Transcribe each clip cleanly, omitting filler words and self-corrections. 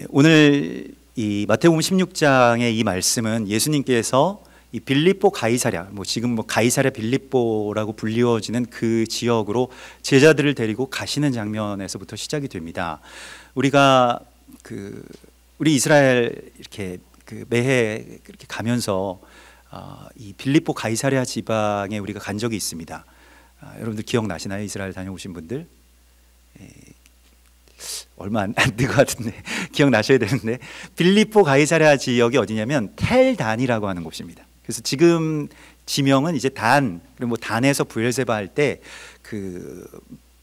오늘 이 마태복음 16장의 이 말씀은 예수님께서 이 빌립보 가이사랴, 지금 가이사랴 빌립보라고 불리워지는 그 지역으로 제자들을 데리고 가시는 장면에서부터 시작이 됩니다. 우리가 우리 이스라엘 이렇게 매해 이렇게 가면서 이 빌립보 가이사랴 지방에 우리가 간 적이 있습니다. 여러분들 기억나시나요? 이스라엘 다녀오신 분들? 얼마 안 된 것 같은데 기억나셔야 되는데, 빌립보 가이사랴 지역이 어디냐면 텔단이라고 하는 곳입니다. 그래서 지금 지명은 이제 단, 그리고 단에서 브엘세바 할 때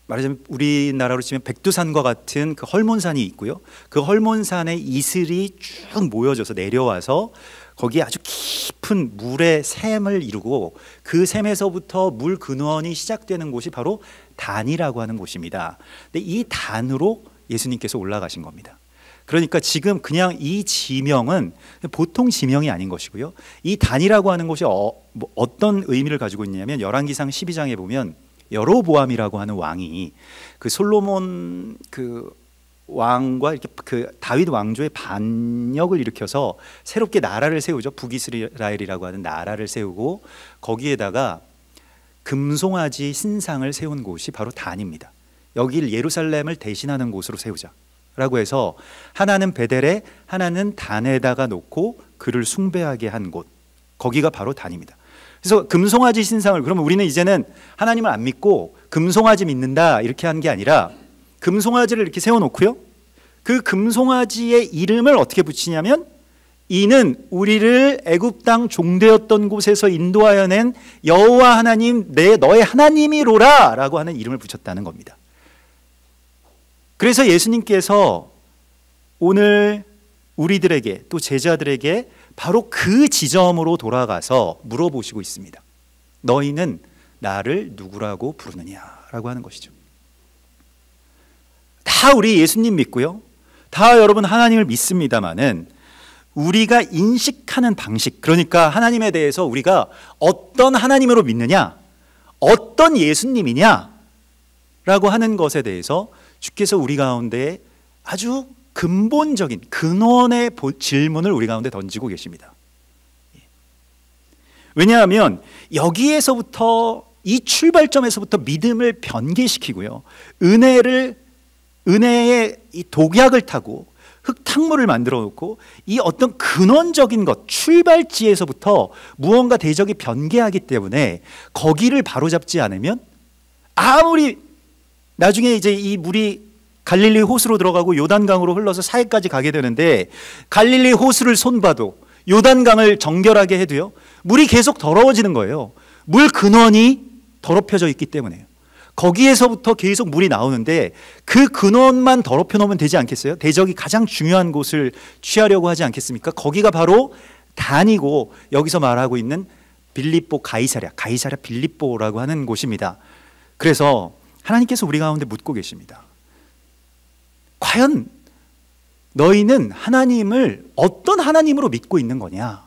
말하자면 우리나라로 치면 백두산과 같은 그 헐몬산이 있고요. 그 헐몬산에 이슬이 쭉 모여져서 내려와서 거기에 아주 깊은 물의 샘을 이루고 그 샘에서부터 물 근원이 시작되는 곳이 바로 단이라고 하는 곳입니다. 근데 이 단으로 예수님께서 올라가신 겁니다. 그러니까 지금 그냥 이 지명은 보통 지명이 아닌 것이고요. 이 단이라고 하는 곳이 어떤 의미를 가지고 있냐면 열왕기상 12장에 보면 여로보암이라고 하는 왕이 그 솔로몬 왕과 이렇게 다윗 왕조의 반역을 일으켜서 새롭게 나라를 세우죠. 북이스라엘이라고 하는 나라를 세우고 거기에다가 금송아지 신상을 세운 곳이 바로 단입니다. 여길 예루살렘을 대신하는 곳으로 세우자라고 해서 하나는 베델에 하나는 단에다가 놓고 그를 숭배하게 한 곳, 거기가 바로 단입니다. 그래서 금송아지 신상을, 그러면 우리는 이제는 하나님을 안 믿고 금송아지 믿는다 이렇게 하는 게 아니라 금송아지를 이렇게 세워놓고요, 그 금송아지의 이름을 어떻게 붙이냐면 이는 우리를 애굽 땅 종되었던 곳에서 인도하여 낸 여호와 하나님 너의 하나님이로라 라고 하는 이름을 붙였다는 겁니다. 그래서 예수님께서 오늘 우리들에게 또 제자들에게 바로 그 지점으로 돌아가서 물어보시고 있습니다. 너희는 나를 누구라고 부르느냐라고 하는 것이죠. 다 우리 예수님 믿고요, 다 여러분 하나님을 믿습니다마는 우리가 인식하는 방식, 그러니까 하나님에 대해서 우리가 어떤 하나님으로 믿느냐, 어떤 예수님이냐 라고 하는 것에 대해서 주께서 우리 가운데 아주 근본적인 근원의 질문을 우리 가운데 던지고 계십니다. 왜냐하면 여기에서부터, 이 출발점에서부터 믿음을 변개시키고요, 은혜의 이 독약을 타고 흙탕물을 만들어 놓고 이 어떤 근원적인 것, 출발지에서부터 무언가 대적이 변개하기 때문에 거기를 바로잡지 않으면 아무리 나중에 이제 이 물이 갈릴리 호수로 들어가고 요단강으로 흘러서 사해까지 가게 되는데, 갈릴리 호수를 손봐도 요단강을 정결하게 해도요, 물이 계속 더러워지는 거예요. 물 근원이 더럽혀져 있기 때문에요. 거기에서부터 계속 물이 나오는데 그 근원만 더럽혀 놓으면 되지 않겠어요? 대적이 가장 중요한 곳을 취하려고 하지 않겠습니까? 거기가 바로 단이고, 여기서 말하고 있는 빌립보 가이사랴 빌립보라고 하는 곳입니다. 그래서 하나님께서 우리 가운데 묻고 계십니다. 과연 너희는 하나님을 어떤 하나님으로 믿고 있는 거냐?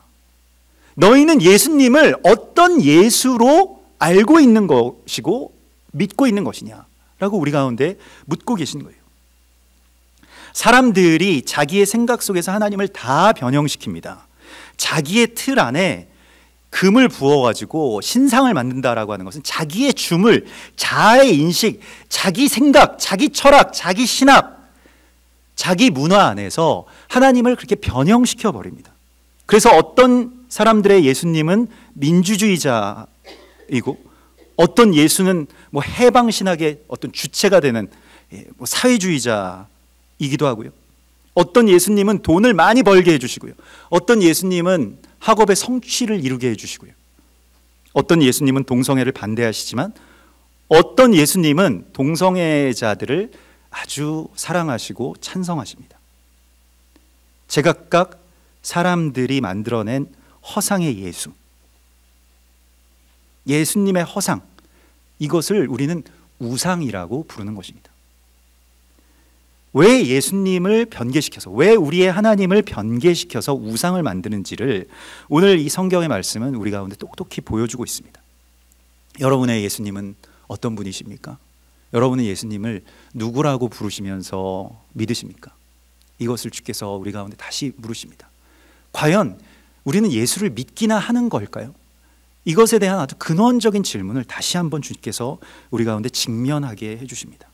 너희는 예수님을 어떤 예수로 알고 있는 것이고 믿고 있는 것이냐? 라고 우리 가운데 묻고 계신 거예요. 사람들이 자기의 생각 속에서 하나님을 다 변형시킵니다. 자기의 틀 안에 금을 부어가지고 신상을 만든다라고 하는 것은 자기의 주물, 자아의 인식, 자기 생각, 자기 철학, 자기 신학, 자기 문화 안에서 하나님을 그렇게 변형시켜 버립니다. 그래서 어떤 사람들의 예수님은 민주주의자이고, 어떤 예수는 해방신학의 어떤 주체가 되는 사회주의자이기도 하고요, 어떤 예수님은 돈을 많이 벌게 해주시고요, 어떤 예수님은 학업의 성취를 이루게 해주시고요, 어떤 예수님은 동성애를 반대하시지만 어떤 예수님은 동성애자들을 아주 사랑하시고 찬성하십니다. 제각각 사람들이 만들어낸 허상의 예수, 예수님의 허상, 이것을 우리는 우상이라고 부르는 것입니다. 왜 예수님을 변개시켜서, 왜 우리의 하나님을 변개시켜서 우상을 만드는지를 오늘 이 성경의 말씀은 우리 가운데 똑똑히 보여주고 있습니다. 여러분의 예수님은 어떤 분이십니까? 여러분은 예수님을 누구라고 부르시면서 믿으십니까? 이것을 주께서 우리 가운데 다시 물으십니다. 과연 우리는 예수를 믿기나 하는 걸까요? 이것에 대한 아주 근원적인 질문을 다시 한번 주께서 우리 가운데 직면하게 해주십니다.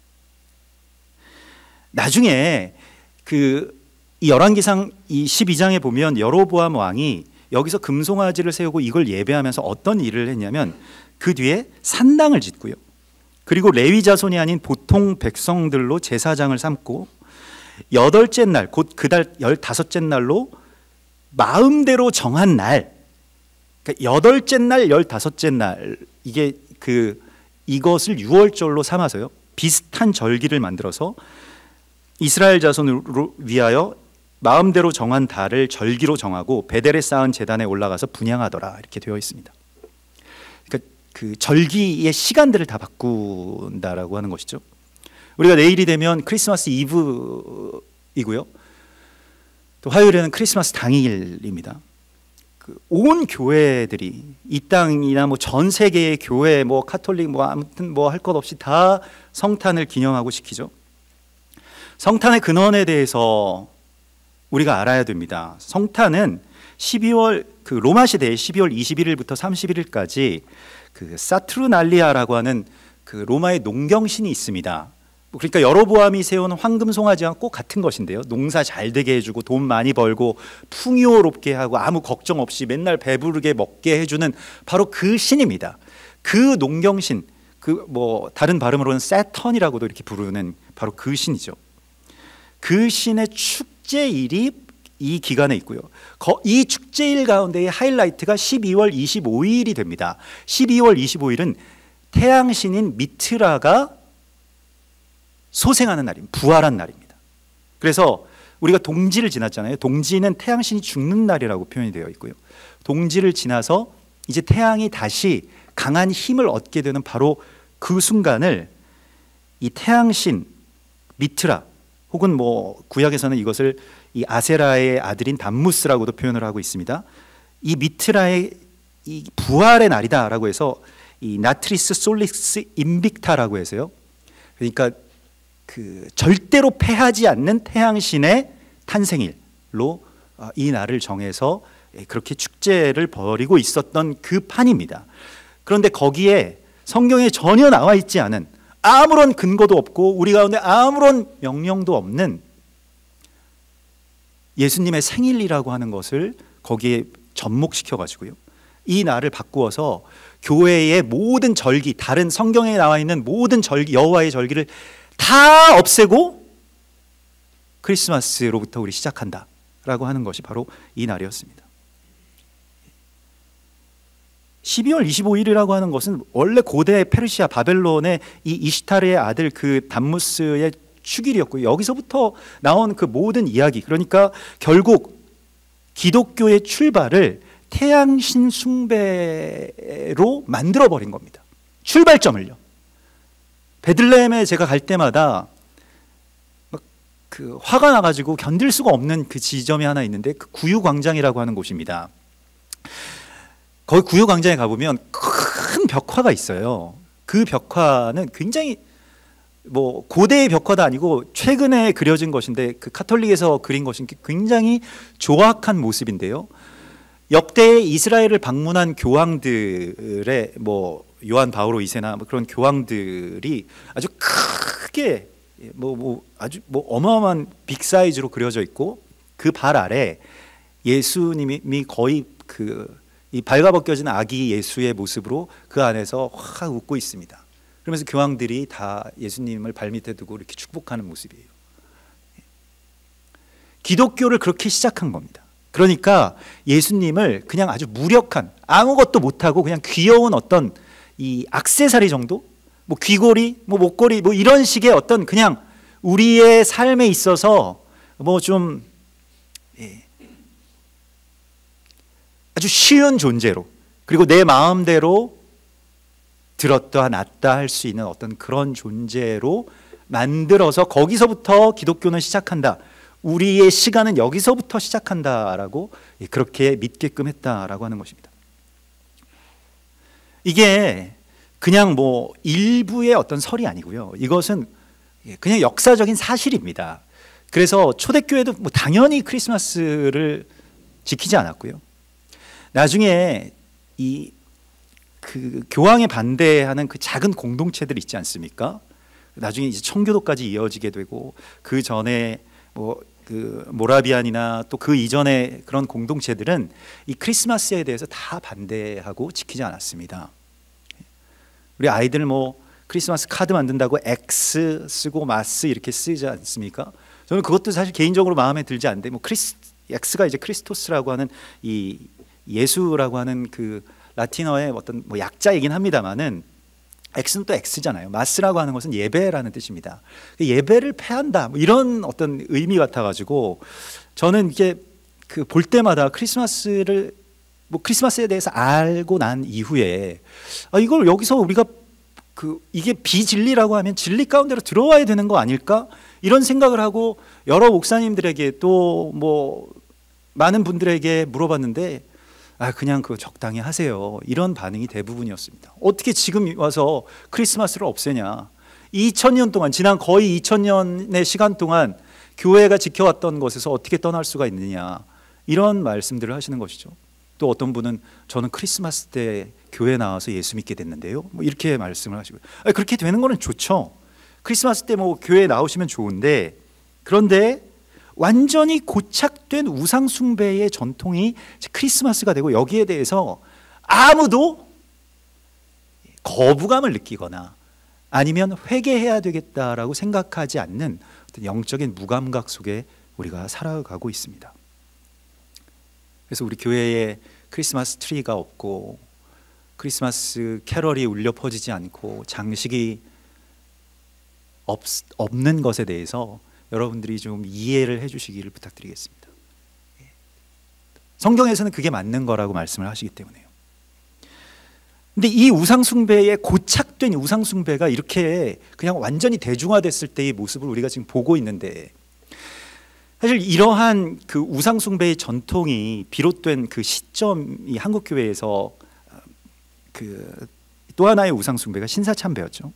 나중에 이 열왕기상 이 12장에 보면 여로보암 왕이 여기서 금송아지를 세우고 이걸 예배하면서 어떤 일을 했냐면 그 뒤에 산당을 짓고요. 그리고 레위 자손이 아닌 보통 백성들로 제사장을 삼고 8째 날, 곧 그 달 15째 날로 마음대로 정한 날, 그러니까 8째 날, 15째 날, 이것을 유월절로 삼아서요, 비슷한 절기를 만들어서 이스라엘 자손을 위하여 마음대로 정한 달을 절기로 정하고 베델에 쌓은 제단에 올라가서 분향하더라, 이렇게 되어 있습니다. 그러니까 그 절기의 시간들을 다 바꾼다라고 하는 것이죠. 우리가 내일이 되면 크리스마스 이브이고요, 또 화요일에는 크리스마스 당일입니다. 온 교회들이 이 땅이나 뭐 전 세계의 교회, 뭐 카톨릭, 뭐 아무튼 뭐 할 것 없이 다 성탄을 기념하고 시키죠. 성탄의 근원에 대해서 우리가 알아야 됩니다. 성탄은 12월 로마 시대의 12월 21일부터 31일까지 사투르날리아라고 하는 로마의 농경신이 있습니다. 그러니까 여로보암이 세운 황금 송아지와 꼭 같은 것인데요, 농사 잘 되게 해주고 돈 많이 벌고 풍요롭게 하고 아무 걱정 없이 맨날 배부르게 먹게 해주는 바로 그 신입니다. 그 농경신, 다른 발음으로는 세턴이라고도 이렇게 부르는 바로 그 신이죠. 그 신의 축제일이 이 기간에 있고요, 이 축제일 가운데의 하이라이트가 12월 25일이 됩니다. 12월 25일은 태양신인 미트라가 소생하는 날입니다. 부활한 날입니다. 그래서 우리가 동지를 지났잖아요. 동지는 태양신이 죽는 날이라고 표현이 되어 있고요, 동지를 지나서 이제 태양이 다시 강한 힘을 얻게 되는 바로 그 순간을 이 태양신 미트라, 혹은 뭐 구약에서는 이것을 이 아세라의 아들인 담무스라고도 표현을 하고 있습니다. 이 미트라의 이 부활의 날이다라고 해서 이 나트리스 솔릭스 인빅타라고 해서요, 그러니까 절대로 패하지 않는 태양신의 탄생일로 이 날을 정해서 그렇게 축제를 벌이고 있었던 그 판입니다. 그런데 거기에 성경에 전혀 나와 있지 않은, 아무런 근거도 없고 우리 가운데 아무런 명령도 없는 예수님의 생일이라고 하는 것을 거기에 접목시켜 가지고요, 이 날을 바꾸어서 교회의 모든 절기, 다른 성경에 나와 있는 모든 절기, 여호와의 절기를 다 없애고 크리스마스로부터 우리 시작한다라고 하는 것이 바로 이 날이었습니다. 12월 25일이라고 하는 것은 원래 고대 페르시아 바벨론의 이 이시타르의 아들 담무스의 축일이었고요, 여기서부터 나온 그 모든 이야기, 그러니까 결국 기독교의 출발을 태양신 숭배로 만들어버린 겁니다. 출발점을요. 베들레헴에 제가 갈 때마다 막 화가 나가지고 견딜 수가 없는 그 지점이 하나 있는데, 구유광장이라고 하는 곳입니다. 거기 구유광장에 가보면 큰 벽화가 있어요. 그 벽화는 굉장히 고대의 벽화도 아니고 최근에 그려진 것인데, 카톨릭에서 그린 것인 굉장히 조악한 모습인데요, 역대 이스라엘을 방문한 교황들의 요한 바오로 2세나 그런 교황들이 아주 크게 아주 어마어마한 빅 사이즈로 그려져 있고, 그 발 아래 예수님이 거의 이 발가벗겨진 아기 예수의 모습으로 그 안에서 확 웃고 있습니다. 그러면서 교황들이 다 예수님을 발밑에 두고 이렇게 축복하는 모습이에요. 기독교를 그렇게 시작한 겁니다. 그러니까 예수님을 그냥 아주 무력한, 아무것도 못하고 그냥 귀여운 어떤 이 액세서리 정도, 귀걸이, 목걸이, 이런 식의 어떤 그냥 우리의 삶에 있어서 좀 아주 쉬운 존재로, 그리고 내 마음대로 들었다 놨다 할 수 있는 어떤 그런 존재로 만들어서 거기서부터 기독교는 시작한다, 우리의 시간은 여기서부터 시작한다라고 그렇게 믿게끔 했다라고 하는 것입니다. 이게 그냥 일부의 어떤 설이 아니고요, 이것은 그냥 역사적인 사실입니다. 그래서 초대교회도 뭐 당연히 크리스마스를 지키지 않았고요. 나중에 그 교황에 반대하는 그 작은 공동체들 있지 않습니까? 나중에 이제 청교도까지 이어지게 되고, 그 전에 뭐 그 모라비안이나 또 그 이전에 그런 공동체들은 이 크리스마스에 대해서 다 반대하고 지키지 않았습니다. 우리 아이들 뭐 크리스마스 카드 만든다고 X 쓰고 마스 이렇게 쓰지 않습니까? 저는 그것도 사실 개인적으로 마음에 들지 않는데, 뭐 X가 이제 크리스토스라고 하는 이 예수라고 하는 그 라틴어의 어떤 뭐 약자이긴 합니다만은, X는 또 X잖아요. 마스라고 하는 것은 예배라는 뜻입니다. 예배를 패한다, 뭐 이런 어떤 의미 같아가지고, 저는 이게 그 볼 때마다 크리스마스를 뭐 크리스마스에 대해서 알고 난 이후에 이걸 여기서 우리가 이게 비진리라고 하면 진리 가운데로 들어와야 되는 거 아닐까? 이런 생각을 하고 여러 목사님들에게 또 뭐 많은 분들에게 물어봤는데, 그냥 그거 적당히 하세요, 이런 반응이 대부분이었습니다. 어떻게 지금 와서 크리스마스를 없애냐? 2000년 동안, 지난 거의 2000년의 시간 동안 교회가 지켜왔던 것에서 어떻게 떠날 수가 있느냐, 이런 말씀들을 하시는 것이죠. 또 어떤 분은 저는 크리스마스 때 교회 나와서 예수 믿게 됐는데요, 뭐 이렇게 말씀을 하시고, 그렇게 되는 거는 좋죠. 크리스마스 때 뭐 교회에 나오시면 좋은데, 그런데 완전히 고착된 우상 숭배의 전통이 크리스마스가 되고, 여기에 대해서 아무도 거부감을 느끼거나 아니면 회개해야 되겠다라고 생각하지 않는 어떤 영적인 무감각 속에 우리가 살아가고 있습니다. 그래서 우리 교회에 크리스마스 트리가 없고 크리스마스 캐럴이 울려 퍼지지 않고 장식이 없는 것에 대해서 여러분들이 좀 이해를 해주시기를 부탁드리겠습니다. 성경에서는 그게 맞는 거라고 말씀을 하시기 때문에요. 근데 이 우상숭배의 고착된 우상숭배가 이렇게 그냥 완전히 대중화됐을 때의 모습을 우리가 지금 보고 있는데, 사실 이러한 그 우상숭배의 전통이 비롯된 그 시점이 한국교회에서 또 하나의 우상숭배가 신사참배였죠.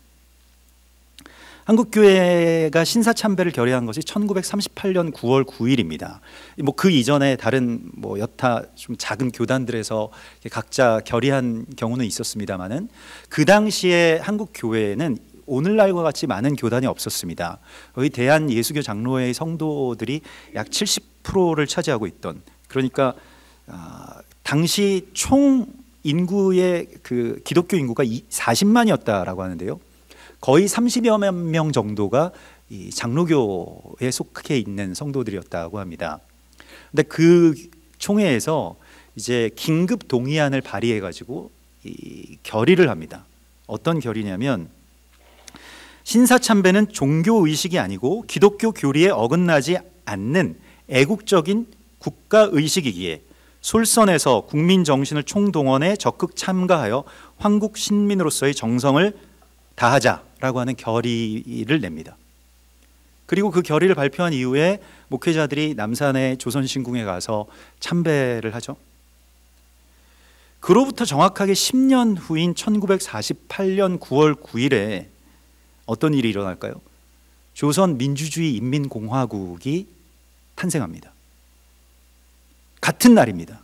한국교회가 신사참배를 결의한 것이 1938년 9월 9일입니다. 뭐 그 이전에 다른 뭐 여타 좀 작은 교단들에서 각자 결의한 경우는 있었습니다만은, 그 당시에 한국교회에는 오늘날과 같이 많은 교단이 없었습니다. 거의 대한예수교 장로회 성도들이 약 70%를 차지하고 있던, 그러니까 당시 총 인구의 그 기독교 인구가 40만이었다라고 하는데요. 거의 30여 명 정도가 이 장로교에 속해 있는 성도들이었다고 합니다. 근데 그 총회에서 이제 긴급 동의안을 발의해 가지고 이 결의를 합니다. 어떤 결의냐면, 신사참배는 종교 의식이 아니고 기독교 교리에 어긋나지 않는 애국적인 국가 의식이기에 솔선해서 국민 정신을 총동원해 적극 참가하여 황국 신민으로서의 정성을 다하자라고 하는 결의를 냅니다. 그리고 그 결의를 발표한 이후에 목회자들이 남산의 조선신궁에 가서 참배를 하죠. 그로부터 정확하게 10년 후인 1948년 9월 9일에 어떤 일이 일어날까요? 조선민주주의인민공화국이 탄생합니다. 같은 날입니다.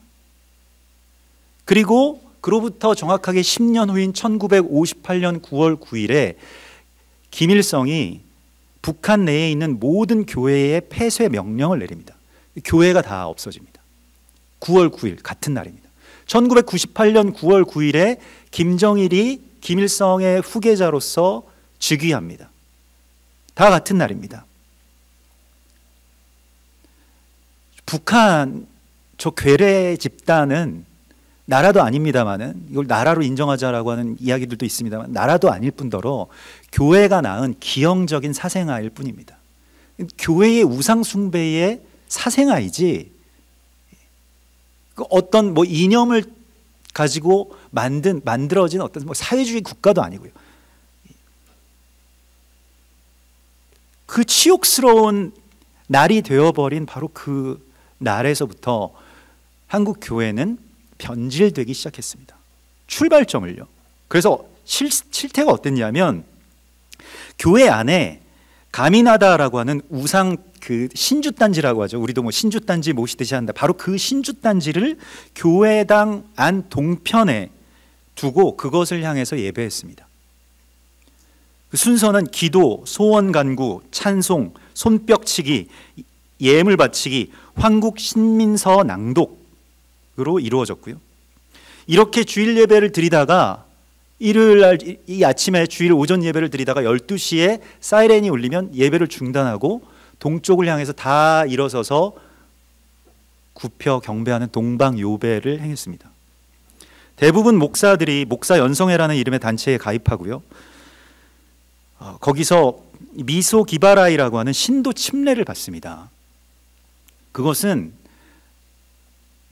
그리고 그로부터 정확하게 10년 후인 1958년 9월 9일에 김일성이 북한 내에 있는 모든 교회의 폐쇄 명령을 내립니다. 교회가 다 없어집니다. 9월 9일 같은 날입니다. 1998년 9월 9일에 김정일이 김일성의 후계자로서 즉위합니다. 다 같은 날입니다. 북한 저 괴뢰 집단은 나라도 아닙니다만은, 이걸 나라로 인정하자라고 하는 이야기들도 있습니다만, 나라도 아닐 뿐더러 교회가 낳은 기형적인 사생아일 뿐입니다. 교회의 우상 숭배의 사생아이지 어떤 뭐 이념을 가지고 만들어진 어떤 뭐 사회주의 국가도 아니고요. 그 치욕스러운 날이 되어버린 바로 그 날에서부터 한국 교회는 변질되기 시작했습니다. 출발점을요. 그래서 실태가 어땠냐면, 교회 안에 가미나다라고 하는 우상 그 신주단지라고 하죠. 우리도 뭐 신주단지 모시듯이 한다. 바로 그 신주단지를 교회당 안 동편에 두고 그것을 향해서 예배했습니다. 그 순서는 기도, 소원 간구, 찬송, 손뼉치기, 예물 바치기, 황국 신민서 낭독으로 이루어졌고요. 이렇게 주일 예배를 드리다가 일요일 날 이 아침에 주일 오전 예배를 드리다가 12시에 사이렌이 울리면 예배를 중단하고 동쪽을 향해서 다 일어서서 굽혀 경배하는 동방요배를 행했습니다. 대부분 목사들이 목사연성회라는 이름의 단체에 가입하고요. 거기서 미소 기바라이라고 하는 신도 침례를 받습니다. 그것은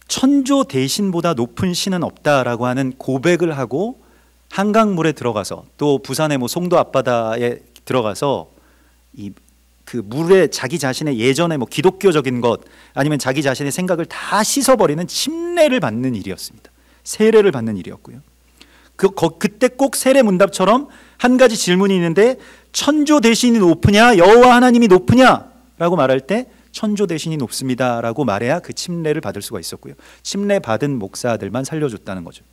천조 대신보다 높은 신은 없다라고 하는 고백을 하고 한강물에 들어가서 또 부산의 뭐 송도 앞바다에 들어가서 그 물에 자기 자신의 예전의 뭐 기독교적인 것 아니면 자기 자신의 생각을 다 씻어버리는 침례를 받는 일이었습니다. 세례를 받는 일이었고요. 그때 꼭 세례 문답처럼 한 가지 질문이 있는데 천조 대신이 높으냐 여호와 하나님이 높으냐라고 말할 때 천조 대신이 높습니다라고 말해야 그 침례를 받을 수가 있었고요. 침례 받은 목사들만 살려줬다는 거죠.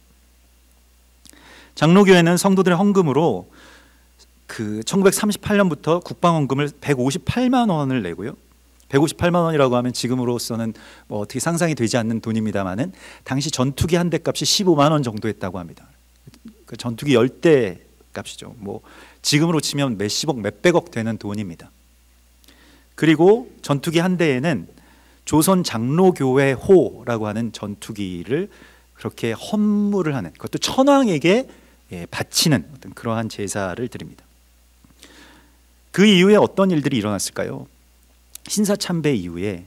장로교회는 성도들의 헌금으로 그 1938년부터 국방헌금을 158만 원을 내고요. 158만 원이라고 하면 지금으로서는 뭐 어떻게 상상이 되지 않는 돈입니다만은 당시 전투기 한 대 값이 15만 원 정도 했다고 합니다. 그 전투기 10대 값이죠. 뭐 지금으로 치면 몇십억 몇백억 되는 돈입니다. 그리고 전투기 한 대에는 조선 장로교회호라고 하는 전투기를 그렇게 헌물을 하는, 그것도 천황에게 바치는 어떤 그러한 제사를 드립니다. 그 이후에 어떤 일들이 일어났을까요? 신사참배 이후에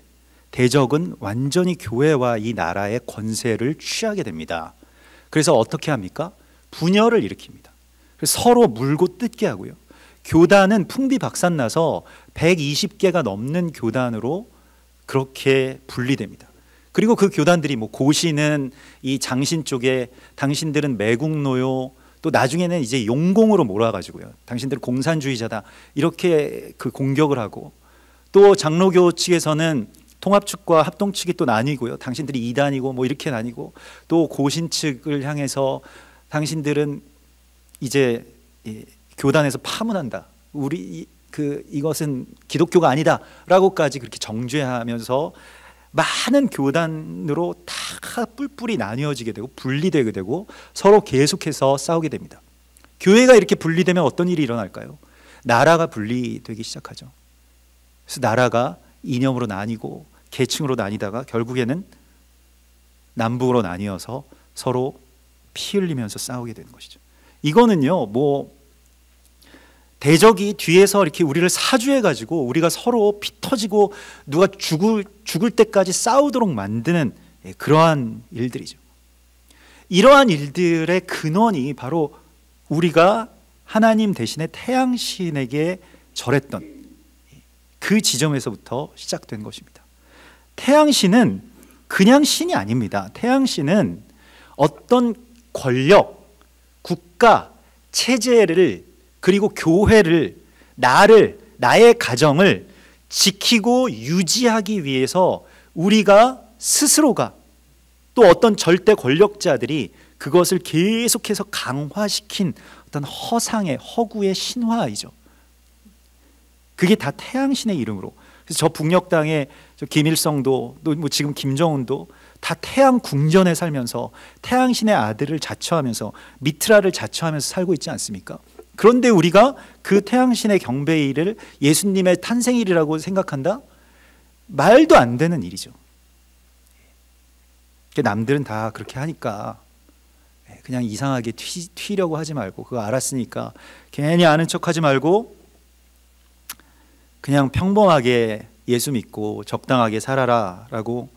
대적은 완전히 교회와 이 나라의 권세를 취하게 됩니다. 그래서 어떻게 합니까? 분열을 일으킵니다. 그래서 서로 물고 뜯게 하고요. 교단은 풍비박산나서 120개가 넘는 교단으로 그렇게 분리됩니다. 그리고 그 교단들이 뭐 고시는 이 장신 쪽에, 당신들은 매국노요, 또 나중에는 이제 용공으로 몰아가지고요. 당신들은 공산주의자다 이렇게 그 공격을 하고, 또 장로교 측에서는 통합 측과 합동 측이 또 나뉘고요. 당신들이 이단이고 뭐 이렇게 나뉘고, 또 고신 측을 향해서 당신들은 이제 교단에서 파문한다. 이것은 기독교가 아니다라고까지 그렇게 정죄하면서 많은 교단으로 다 뿔뿔이 나뉘어지게 되고 분리되게 되고 서로 계속해서 싸우게 됩니다. 교회가 이렇게 분리되면 어떤 일이 일어날까요? 나라가 분리되기 시작하죠. 그래서 나라가 이념으로 나뉘고 계층으로 나뉘다가 결국에는 남북으로 나뉘어서 서로 피 흘리면서 싸우게 되는 것이죠. 이거는요, 뭐 대적이 뒤에서 이렇게 우리를 사주해가지고 우리가 서로 피 터지고 누가 죽을 때까지 싸우도록 만드는 그러한 일들이죠. 이러한 일들의 근원이 바로 우리가 하나님 대신에 태양신에게 절했던 그 지점에서부터 시작된 것입니다. 태양신은 그냥 신이 아닙니다. 태양신은 어떤 권력, 국가, 체제를, 그리고 교회를, 나의 가정을 지키고 유지하기 위해서 우리가 스스로가, 또 어떤 절대 권력자들이 그것을 계속해서 강화시킨 어떤 허상의, 허구의 신화이죠. 그게 다 태양신의 이름으로. 그래서 저 북녘땅에 저 김일성도, 또 뭐 지금 김정은도 다 태양 궁전에 살면서 태양신의 아들을 자처하면서 미트라를 자처하면서 살고 있지 않습니까? 그런데 우리가 그 태양신의 경배일을 예수님의 탄생일이라고 생각한다? 말도 안 되는 일이죠. 남들은 다 그렇게 하니까 그냥 이상하게 튀려고 하지 말고, 그거 알았으니까 괜히 아는 척하지 말고 그냥 평범하게 예수 믿고 적당하게 살아라 라고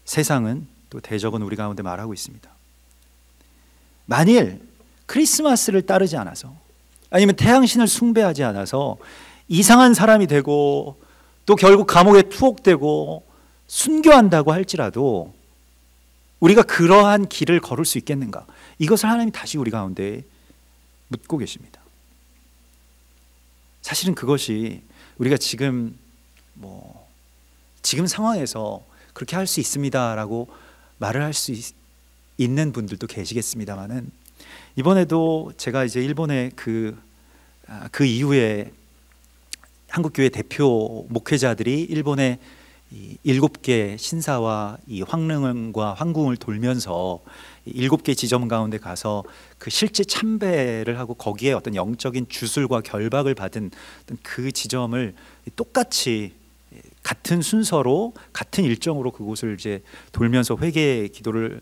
세상은, 또 대적은 우리 가운데 말하고 있습니다. 만일 크리스마스를 따르지 않아서, 아니면 태양신을 숭배하지 않아서 이상한 사람이 되고 또 결국 감옥에 투옥되고 순교한다고 할지라도 우리가 그러한 길을 걸을 수 있겠는가? 이것을 하나님이 다시 우리 가운데 묻고 계십니다. 사실은 그것이 우리가 지금 지금 상황에서 그렇게 할 수 있습니다라고 말을 할 수 있는 분들도 계시겠습니다만은, 이번에도 제가 이제 일본의 그 이후에 한국교회 대표 목회자들이 일본의 이 7개 신사와 이 황릉과 황궁을 돌면서 7개 지점 가운데 가서 그 실제 참배를 하고 거기에 어떤 영적인 주술과 결박을 받은 그 지점을 똑같이 같은 순서로 같은 일정으로 그곳을 이제 돌면서 회개 기도를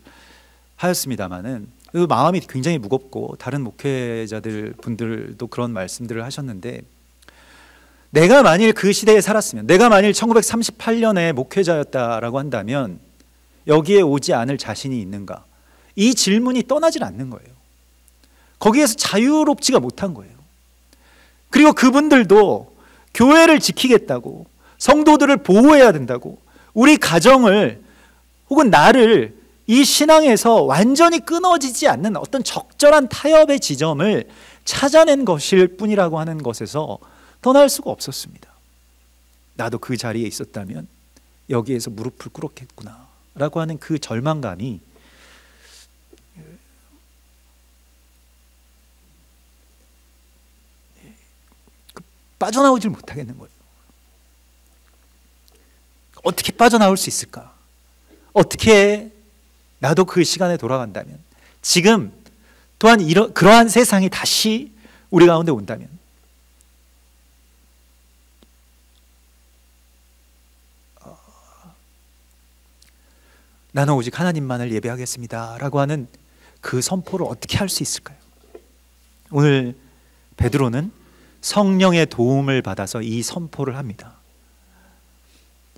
하였습니다마는 그 마음이 굉장히 무겁고, 다른 목회자들 분들도 그런 말씀들을 하셨는데, 내가 만일 그 시대에 살았으면, 내가 만일 1938년에 목회자였다라고 한다면 여기에 오지 않을 자신이 있는가? 이 질문이 떠나질 않는 거예요. 거기에서 자유롭지가 못한 거예요. 그리고 그분들도 교회를 지키겠다고, 성도들을 보호해야 된다고, 우리 가정을 혹은 나를 이 신앙에서 완전히 끊어지지 않는 어떤 적절한 타협의 지점을 찾아낸 것일 뿐이라고 하는 것에서 떠날 수가 없었습니다. 나도 그 자리에 있었다면 여기에서 무릎을 꿇었겠구나 라고 하는 그 절망감이 빠져나오질 못하겠는 거예요. 어떻게 빠져나올 수 있을까? 어떻게 나도 그 시간에 돌아간다면, 지금 또한 그러한 세상이 다시 우리 가운데 온다면, 나는 오직 하나님만을 예배하겠습니다 라고 하는 그 선포를 어떻게 할 수 있을까요? 오늘 베드로는 성령의 도움을 받아서 이 선포를 합니다.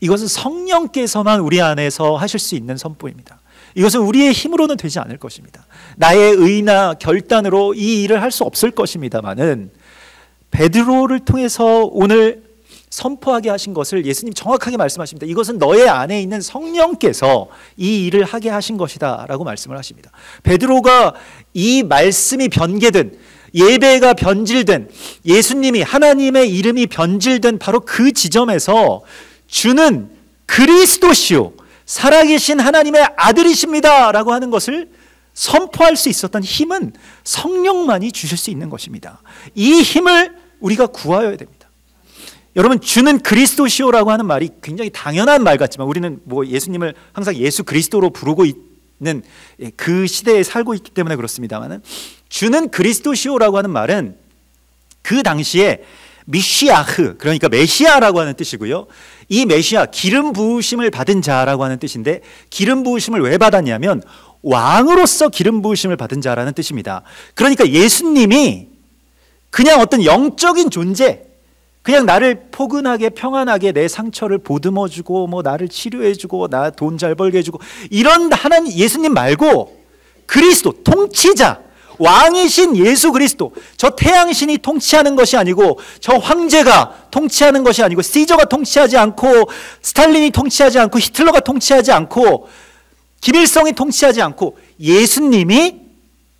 이것은 성령께서만 우리 안에서 하실 수 있는 선포입니다. 이것은 우리의 힘으로는 되지 않을 것입니다. 나의 의나 결단으로 이 일을 할 수 없을 것입니다만은, 베드로를 통해서 오늘 선포하게 하신 것을 예수님 정확하게 말씀하십니다. 이것은 너의 안에 있는 성령께서 이 일을 하게 하신 것이다 라고 말씀을 하십니다. 베드로가 이 말씀이 변개된, 예배가 변질된, 예수님이, 하나님의 이름이 변질된 바로 그 지점에서 주는 그리스도시요 살아계신 하나님의 아들이십니다 라고 하는 것을 선포할 수 있었던 힘은 성령만이 주실 수 있는 것입니다. 이 힘을 우리가 구하여야 됩니다. 여러분, 주는 그리스도시오라고 하는 말이 굉장히 당연한 말 같지만, 우리는 예수님을 항상 예수 그리스도로 부르고 있는 그 시대에 살고 있기 때문에 그렇습니다만, 주는 그리스도시오라고 하는 말은 그 당시에 미시아흐, 그러니까 메시아라고 하는 뜻이고요. 이 메시아, 기름 부으심을 받은 자라고 하는 뜻인데, 기름 부으심을 왜 받았냐면 왕으로서 기름 부으심을 받은 자라는 뜻입니다. 그러니까 예수님이 그냥 어떤 영적인 존재, 그냥 나를 포근하게 평안하게 내 상처를 보듬어주고 나를 치료해주고 나 돈 잘 벌게 해주고 이런 하나님 예수님 말고, 그리스도, 통치자, 왕이신 예수 그리스도, 저 태양신이 통치하는 것이 아니고, 저 황제가 통치하는 것이 아니고, 시저가 통치하지 않고, 스탈린이 통치하지 않고, 히틀러가 통치하지 않고, 김일성이 통치하지 않고, 예수님이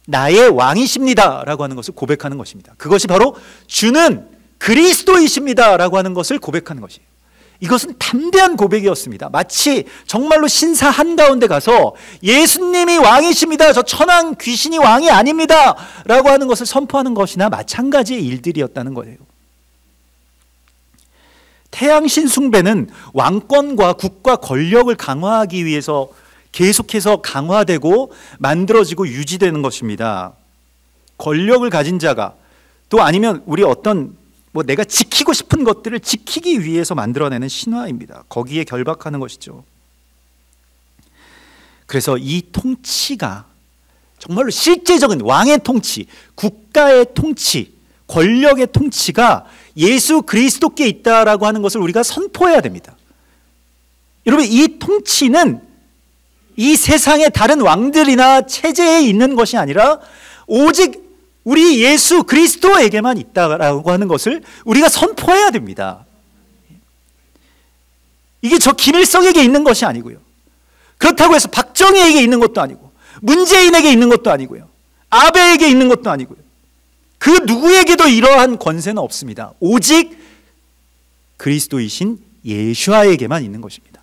나의 왕이십니다 라고 하는 것을 고백하는 것입니다. 그것이 바로 주는 그리스도이십니다 라고 하는 것을 고백하는 것이에요. 이것은 담대한 고백이었습니다. 마치 정말로 신사 한가운데 가서 예수님이 왕이십니다, 저 천한 귀신이 왕이 아닙니다 라고 하는 것을 선포하는 것이나 마찬가지의 일들이었다는 거예요. 태양신 숭배는 왕권과 국가 권력을 강화하기 위해서 계속해서 강화되고 만들어지고 유지되는 것입니다. 권력을 가진 자가, 또 아니면 우리 어떤 내가 지키고 싶은 것들을 지키기 위해서 만들어내는 신화입니다. 거기에 결박하는 것이죠. 그래서 이 통치가 정말로 실제적인 왕의 통치, 국가의 통치, 권력의 통치가 예수 그리스도께 있다라고 하는 것을 우리가 선포해야 됩니다. 여러분, 이 통치는 이 세상의 다른 왕들이나 체제에 있는 것이 아니라 오직 우리 예수 그리스도에게만 있다라고 하는 것을 우리가 선포해야 됩니다. 이게 저 김일성에게 있는 것이 아니고요, 그렇다고 해서 박정희에게 있는 것도 아니고, 문재인에게 있는 것도 아니고요, 아베에게 있는 것도 아니고요. 그 누구에게도 이러한 권세는 없습니다. 오직 그리스도이신 예수아에게만 있는 것입니다.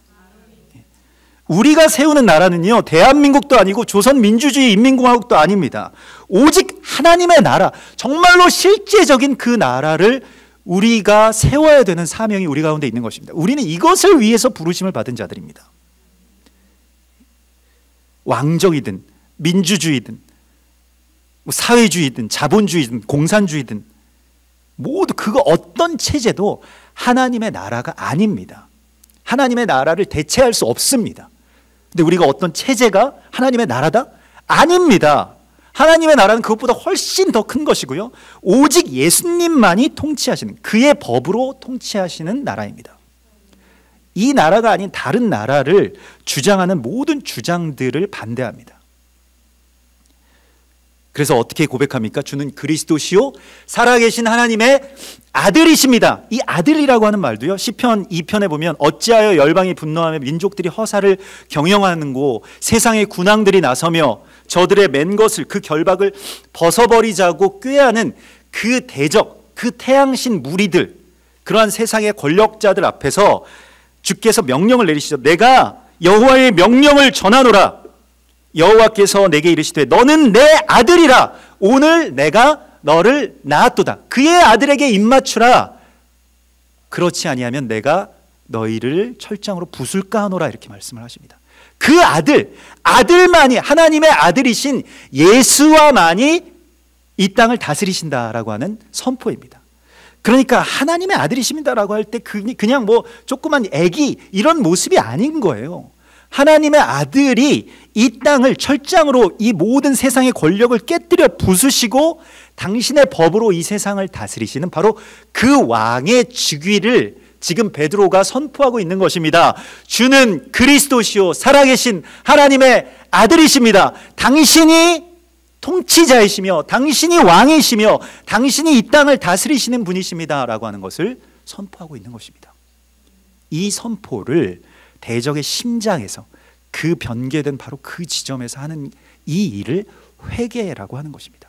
우리가 세우는 나라는요, 대한민국도 아니고 조선민주주의 인민공화국도 아닙니다. 오직 하나님의 나라, 정말로 실제적인 그 나라를 우리가 세워야 되는 사명이 우리 가운데 있는 것입니다. 우리는 이것을 위해서 부르심을 받은 자들입니다. 왕정이든 민주주의든 사회주의든 자본주의든 공산주의든 모두 그거 어떤 체제도 하나님의 나라가 아닙니다. 하나님의 나라를 대체할 수 없습니다. 근데 우리가 어떤 체제가 하나님의 나라다? 아닙니다. 하나님의 나라는 그것보다 훨씬 더 큰 것이고요, 오직 예수님만이 통치하시는, 그의 법으로 통치하시는 나라입니다. 이 나라가 아닌 다른 나라를 주장하는 모든 주장들을 반대합니다. 그래서 어떻게 고백합니까? 주는 그리스도시요 살아계신 하나님의 아들이십니다. 이 아들이라고 하는 말도요, 시편 2편에 보면 어찌하여 열방이 분노하며 민족들이 허사를 경영하는고 세상의 군왕들이 나서며 저들의 맨 것을 그 결박을 벗어버리자고 꾀하는 그 대적, 그 태양신 무리들, 그러한 세상의 권력자들 앞에서 주께서 명령을 내리시죠. 내가 여호와의 명령을 전하노라. 여호와께서 내게 이르시되 너는 내 아들이라. 오늘 내가 너를 낳았도다. 그의 아들에게 입맞추라. 그렇지 아니하면 내가 너희를 철장으로 부술까 하노라. 이렇게 말씀을 하십니다. 그 아들만이, 하나님의 아들이신 예수와만이 이 땅을 다스리신다라고 하는 선포입니다. 그러니까 하나님의 아들이십니다라고 할 때 그냥 뭐 조그만 애기 이런 모습이 아닌 거예요. 하나님의 아들이 이 땅을 철장으로 이 모든 세상의 권력을 깨뜨려 부수시고 당신의 법으로 이 세상을 다스리시는 바로 그 왕의 즉위를 지금 베드로가 선포하고 있는 것입니다. 주는 그리스도시요 살아계신 하나님의 아들이십니다. 당신이 통치자이시며 당신이 왕이시며 당신이 이 땅을 다스리시는 분이십니다 라고 하는 것을 선포하고 있는 것입니다. 이 선포를 대적의 심장에서, 그 변개된 바로 그 지점에서 하는 이 일을 회개라고 하는 것입니다.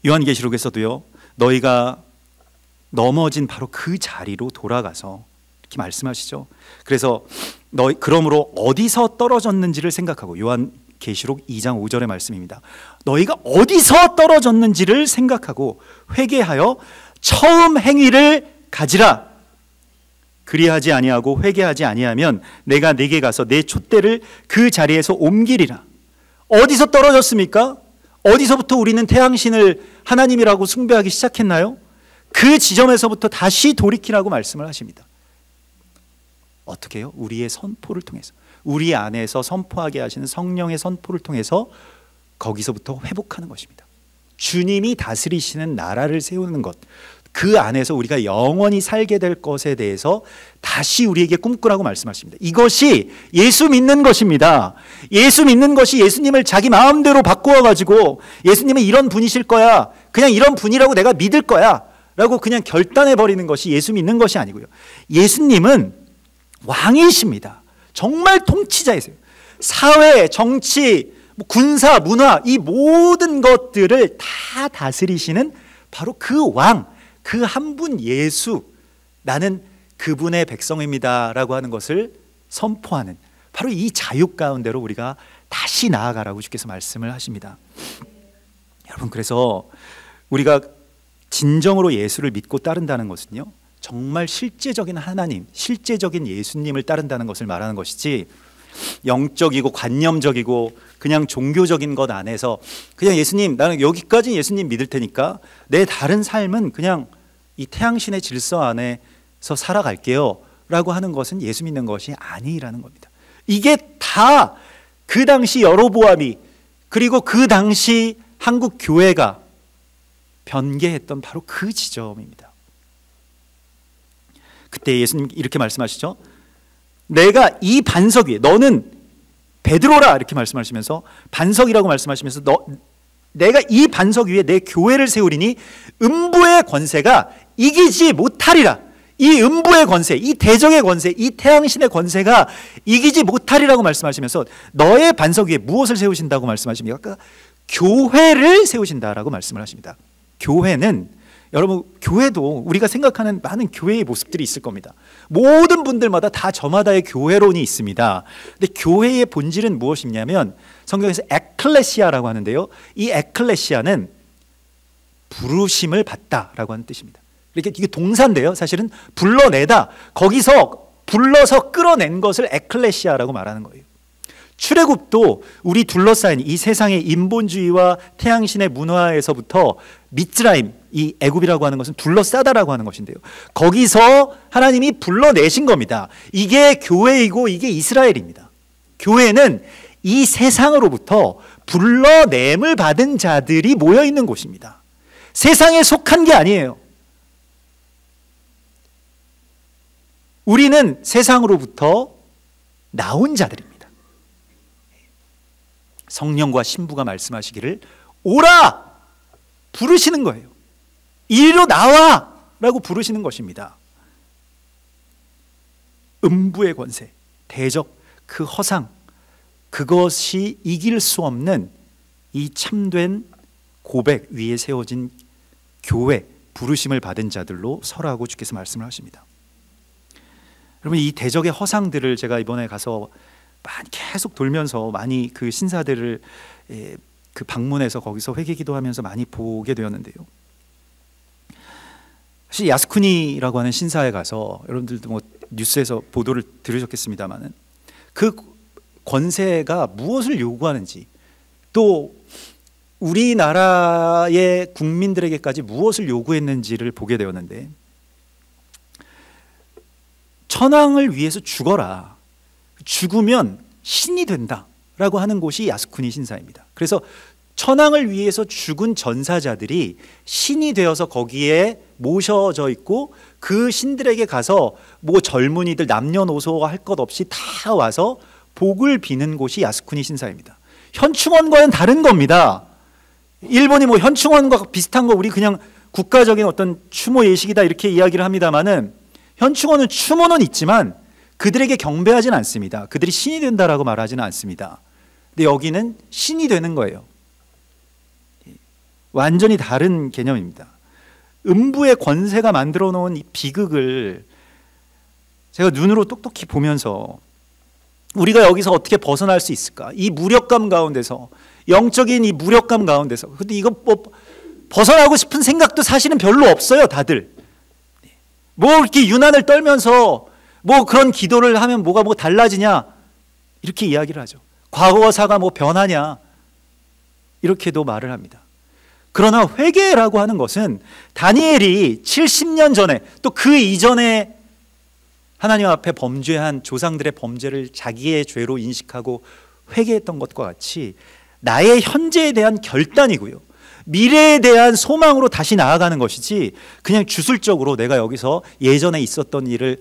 요한계시록에서도요, 너희가 넘어진 바로 그 자리로 돌아가서 이렇게 말씀하시죠. 그래서 그러므로 어디서 떨어졌는지를 생각하고, 요한계시록 2장 5절의 말씀입니다. 너희가 어디서 떨어졌는지를 생각하고 회개하여 처음 행위를 가지라. 그리하지 아니하고 회개하지 아니하면 내가 네게 가서 내 촛대를 그 자리에서 옮기리라. 어디서 떨어졌습니까? 어디서부터 우리는 태양신을 하나님이라고 숭배하기 시작했나요? 그 지점에서부터 다시 돌이키라고 말씀을 하십니다. 어떻게 해요? 우리의 선포를 통해서, 우리 안에서 선포하게 하시는 성령의 선포를 통해서 거기서부터 회복하는 것입니다. 주님이 다스리시는 나라를 세우는 것, 그 안에서 우리가 영원히 살게 될 것에 대해서 다시 우리에게 꿈꾸라고 말씀하십니다. 이것이 예수 믿는 것입니다. 예수 믿는 것이 예수님을 자기 마음대로 바꾸어 가지고 예수님은 이런 분이실 거야, 그냥 이런 분이라고 내가 믿을 거야 라고 그냥 결단해 버리는 것이 예수 믿는 것이 아니고요, 예수님은 왕이십니다. 정말 통치자이세요. 사회, 정치, 군사, 문화, 이 모든 것들을 다 다스리시는 바로 그 왕, 그 한 분 예수, 나는 그분의 백성입니다 라고 하는 것을 선포하는 바로 이 자유 가운데로 우리가 다시 나아가라고 주께서 말씀을 하십니다. 여러분, 그래서 우리가 진정으로 예수를 믿고 따른다는 것은요, 정말 실제적인 하나님, 실제적인 예수님을 따른다는 것을 말하는 것이지, 영적이고 관념적이고 그냥 종교적인 것 안에서 그냥 예수님, 나는 여기까지 예수님 믿을 테니까 내 다른 삶은 그냥 이 태양신의 질서 안에서 살아갈게요 라고 하는 것은 예수 믿는 것이 아니라는 겁니다. 이게 다 그 당시 여로보암이, 그리고 그 당시 한국 교회가 변개했던 바로 그 지점입니다. 그때 예수님 이렇게 말씀하시죠. 내가 이 반석 위에, 너는 베드로라 이렇게 말씀하시면서, 반석이라고 말씀하시면서 내가 이 반석 위에 내 교회를 세우리니 음부의 권세가 이기지 못하리라. 이 음부의 권세, 이 대적의 권세, 이 태양신의 권세가 이기지 못하리라고 말씀하시면서 너의 반석 위에 무엇을 세우신다고 말씀하십니까? 교회를 세우신다라고 말씀을 하십니다. 교회는, 여러분, 교회도 우리가 생각하는 많은 교회의 모습들이 있을 겁니다. 모든 분들마다 다 저마다의 교회론이 있습니다. 근데 교회의 본질은 무엇이냐면 성경에서 에클레시아라고 하는데요, 이 에클레시아는 부르심을 받다라고 하는 뜻입니다. 이렇게 이게 동사인데요, 사실은 불러내다, 거기서 불러서 끌어낸 것을 에클레시아라고 말하는 거예요. 출애굽도 우리 둘러싸인 이 세상의 인본주의와 태양신의 문화에서부터 미츠라임, 이 애굽이라고 하는 것은 둘러싸다라고 하는 것인데요, 거기서 하나님이 불러내신 겁니다. 이게 교회이고 이게 이스라엘입니다. 교회는 이 세상으로부터 불러냄을 받은 자들이 모여 있는 곳입니다. 세상에 속한 게 아니에요. 우리는 세상으로부터 나온 자들입니다. 성령과 신부가 말씀하시기를 오라! 부르시는 거예요. 이리로 나와! 라고 부르시는 것입니다. 음부의 권세, 대적, 그 허상, 그것이 이길 수 없는 이 참된 고백 위에 세워진 교회, 부르심을 받은 자들로 설하고 주께서 말씀을 하십니다. 여러분, 이 대적의 허상들을 제가 이번에 가서 많이 계속 돌면서 많이 그 신사들을 그 방문해서 거기서 회개 기도하면서 많이 보게 되었는데요, 사실 야스쿠니라고 하는 신사에 가서, 여러분들도 뭐 뉴스에서 보도를 들으셨겠습니다만은, 그 권세가 무엇을 요구하는지, 또 우리나라의 국민들에게까지 무엇을 요구했는지를 보게 되었는데, 천황을 위해서 죽어라, 죽으면 신이 된다라고 하는 곳이 야스쿠니 신사입니다. 그래서 천황을 위해서 죽은 전사자들이 신이 되어서 거기에 모셔져 있고, 그 신들에게 가서 뭐 젊은이들 남녀노소 할 것 없이 다 와서 복을 비는 곳이 야스쿠니 신사입니다. 현충원과는 다른 겁니다. 일본이 뭐 현충원과 비슷한 거, 우리 그냥 국가적인 어떤 추모 예식이다 이렇게 이야기를 합니다만은, 현충원은 추모는 있지만 그들에게 경배하지는 않습니다. 그들이 신이 된다라고 말하지는 않습니다. 근데 여기는 신이 되는 거예요. 완전히 다른 개념입니다. 음부의 권세가 만들어 놓은 이 비극을 제가 눈으로 똑똑히 보면서, 우리가 여기서 어떻게 벗어날 수 있을까? 이 무력감 가운데서, 영적인 이 무력감 가운데서. 근데 이거 뭐 벗어나고 싶은 생각도 사실은 별로 없어요, 다들. 뭐 이렇게 유난을 떨면서 뭐 그런 기도를 하면 뭐가 뭐 달라지냐, 이렇게 이야기를 하죠. 과거사가 뭐 변하냐, 이렇게도 말을 합니다. 그러나 회개라고 하는 것은 다니엘이 70년 전에, 또 그 이전에 하나님 앞에 범죄한 조상들의 범죄를 자기의 죄로 인식하고 회개했던 것과 같이 나의 현재에 대한 결단이고요, 미래에 대한 소망으로 다시 나아가는 것이지, 그냥 주술적으로 내가 여기서 예전에 있었던 일을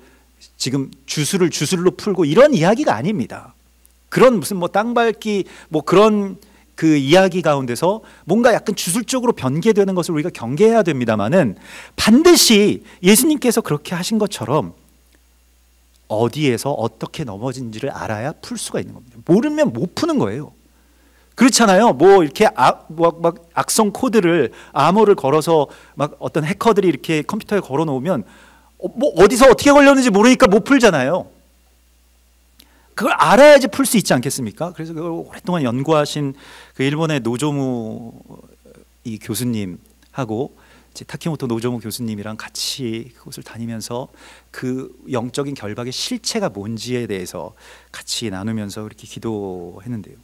지금 주술로 풀고 이런 이야기가 아닙니다. 그런 무슨 뭐 땅밟기 뭐 그런 그 이야기 가운데서 뭔가 약간 주술적으로 변개되는 것을 우리가 경계해야 됩니다만은, 반드시 예수님께서 그렇게 하신 것처럼 어디에서 어떻게 넘어진지를 알아야 풀 수가 있는 겁니다. 모르면 못 푸는 거예요. 그렇잖아요. 뭐 이렇게 막 악성 코드를, 암호를 걸어서 막 어떤 해커들이 이렇게 컴퓨터에 걸어 놓으면 뭐 어디서 어떻게 걸렸는지 모르니까 못 풀잖아요. 그걸 알아야지 풀 수 있지 않겠습니까? 그래서 그걸 오랫동안 연구하신 그 일본의 노조무 이 교수님하고 타케모토 노조무 교수님이랑 같이 그곳을 다니면서 그 영적인 결박의 실체가 뭔지에 대해서 같이 나누면서 이렇게 기도했는데요,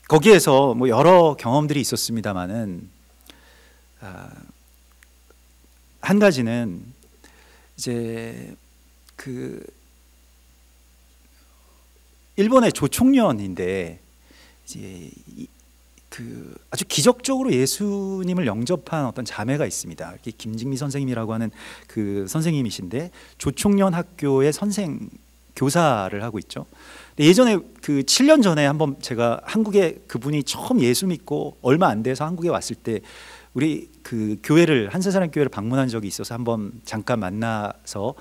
거기에서 뭐 여러 경험들이 있었습니다만은, 한 가지는 이제 그 일본의 조총련인데, 이제 그 아주 기적적으로 예수님을 영접한 어떤 자매가 있습니다. 이렇게 김직미 선생님이라고 하는 그 선생님이신데, 조총련 학교의 선생 교사를 하고 있죠. 예전에 그 7년 전에 한번 제가 한국에, 그분이 처음 예수 믿고 얼마 안 돼서 한국에 왔을 때 우리 그 교회를, 한세사랑 교회를 방문한 적이 있어서 한번 잠깐 만나서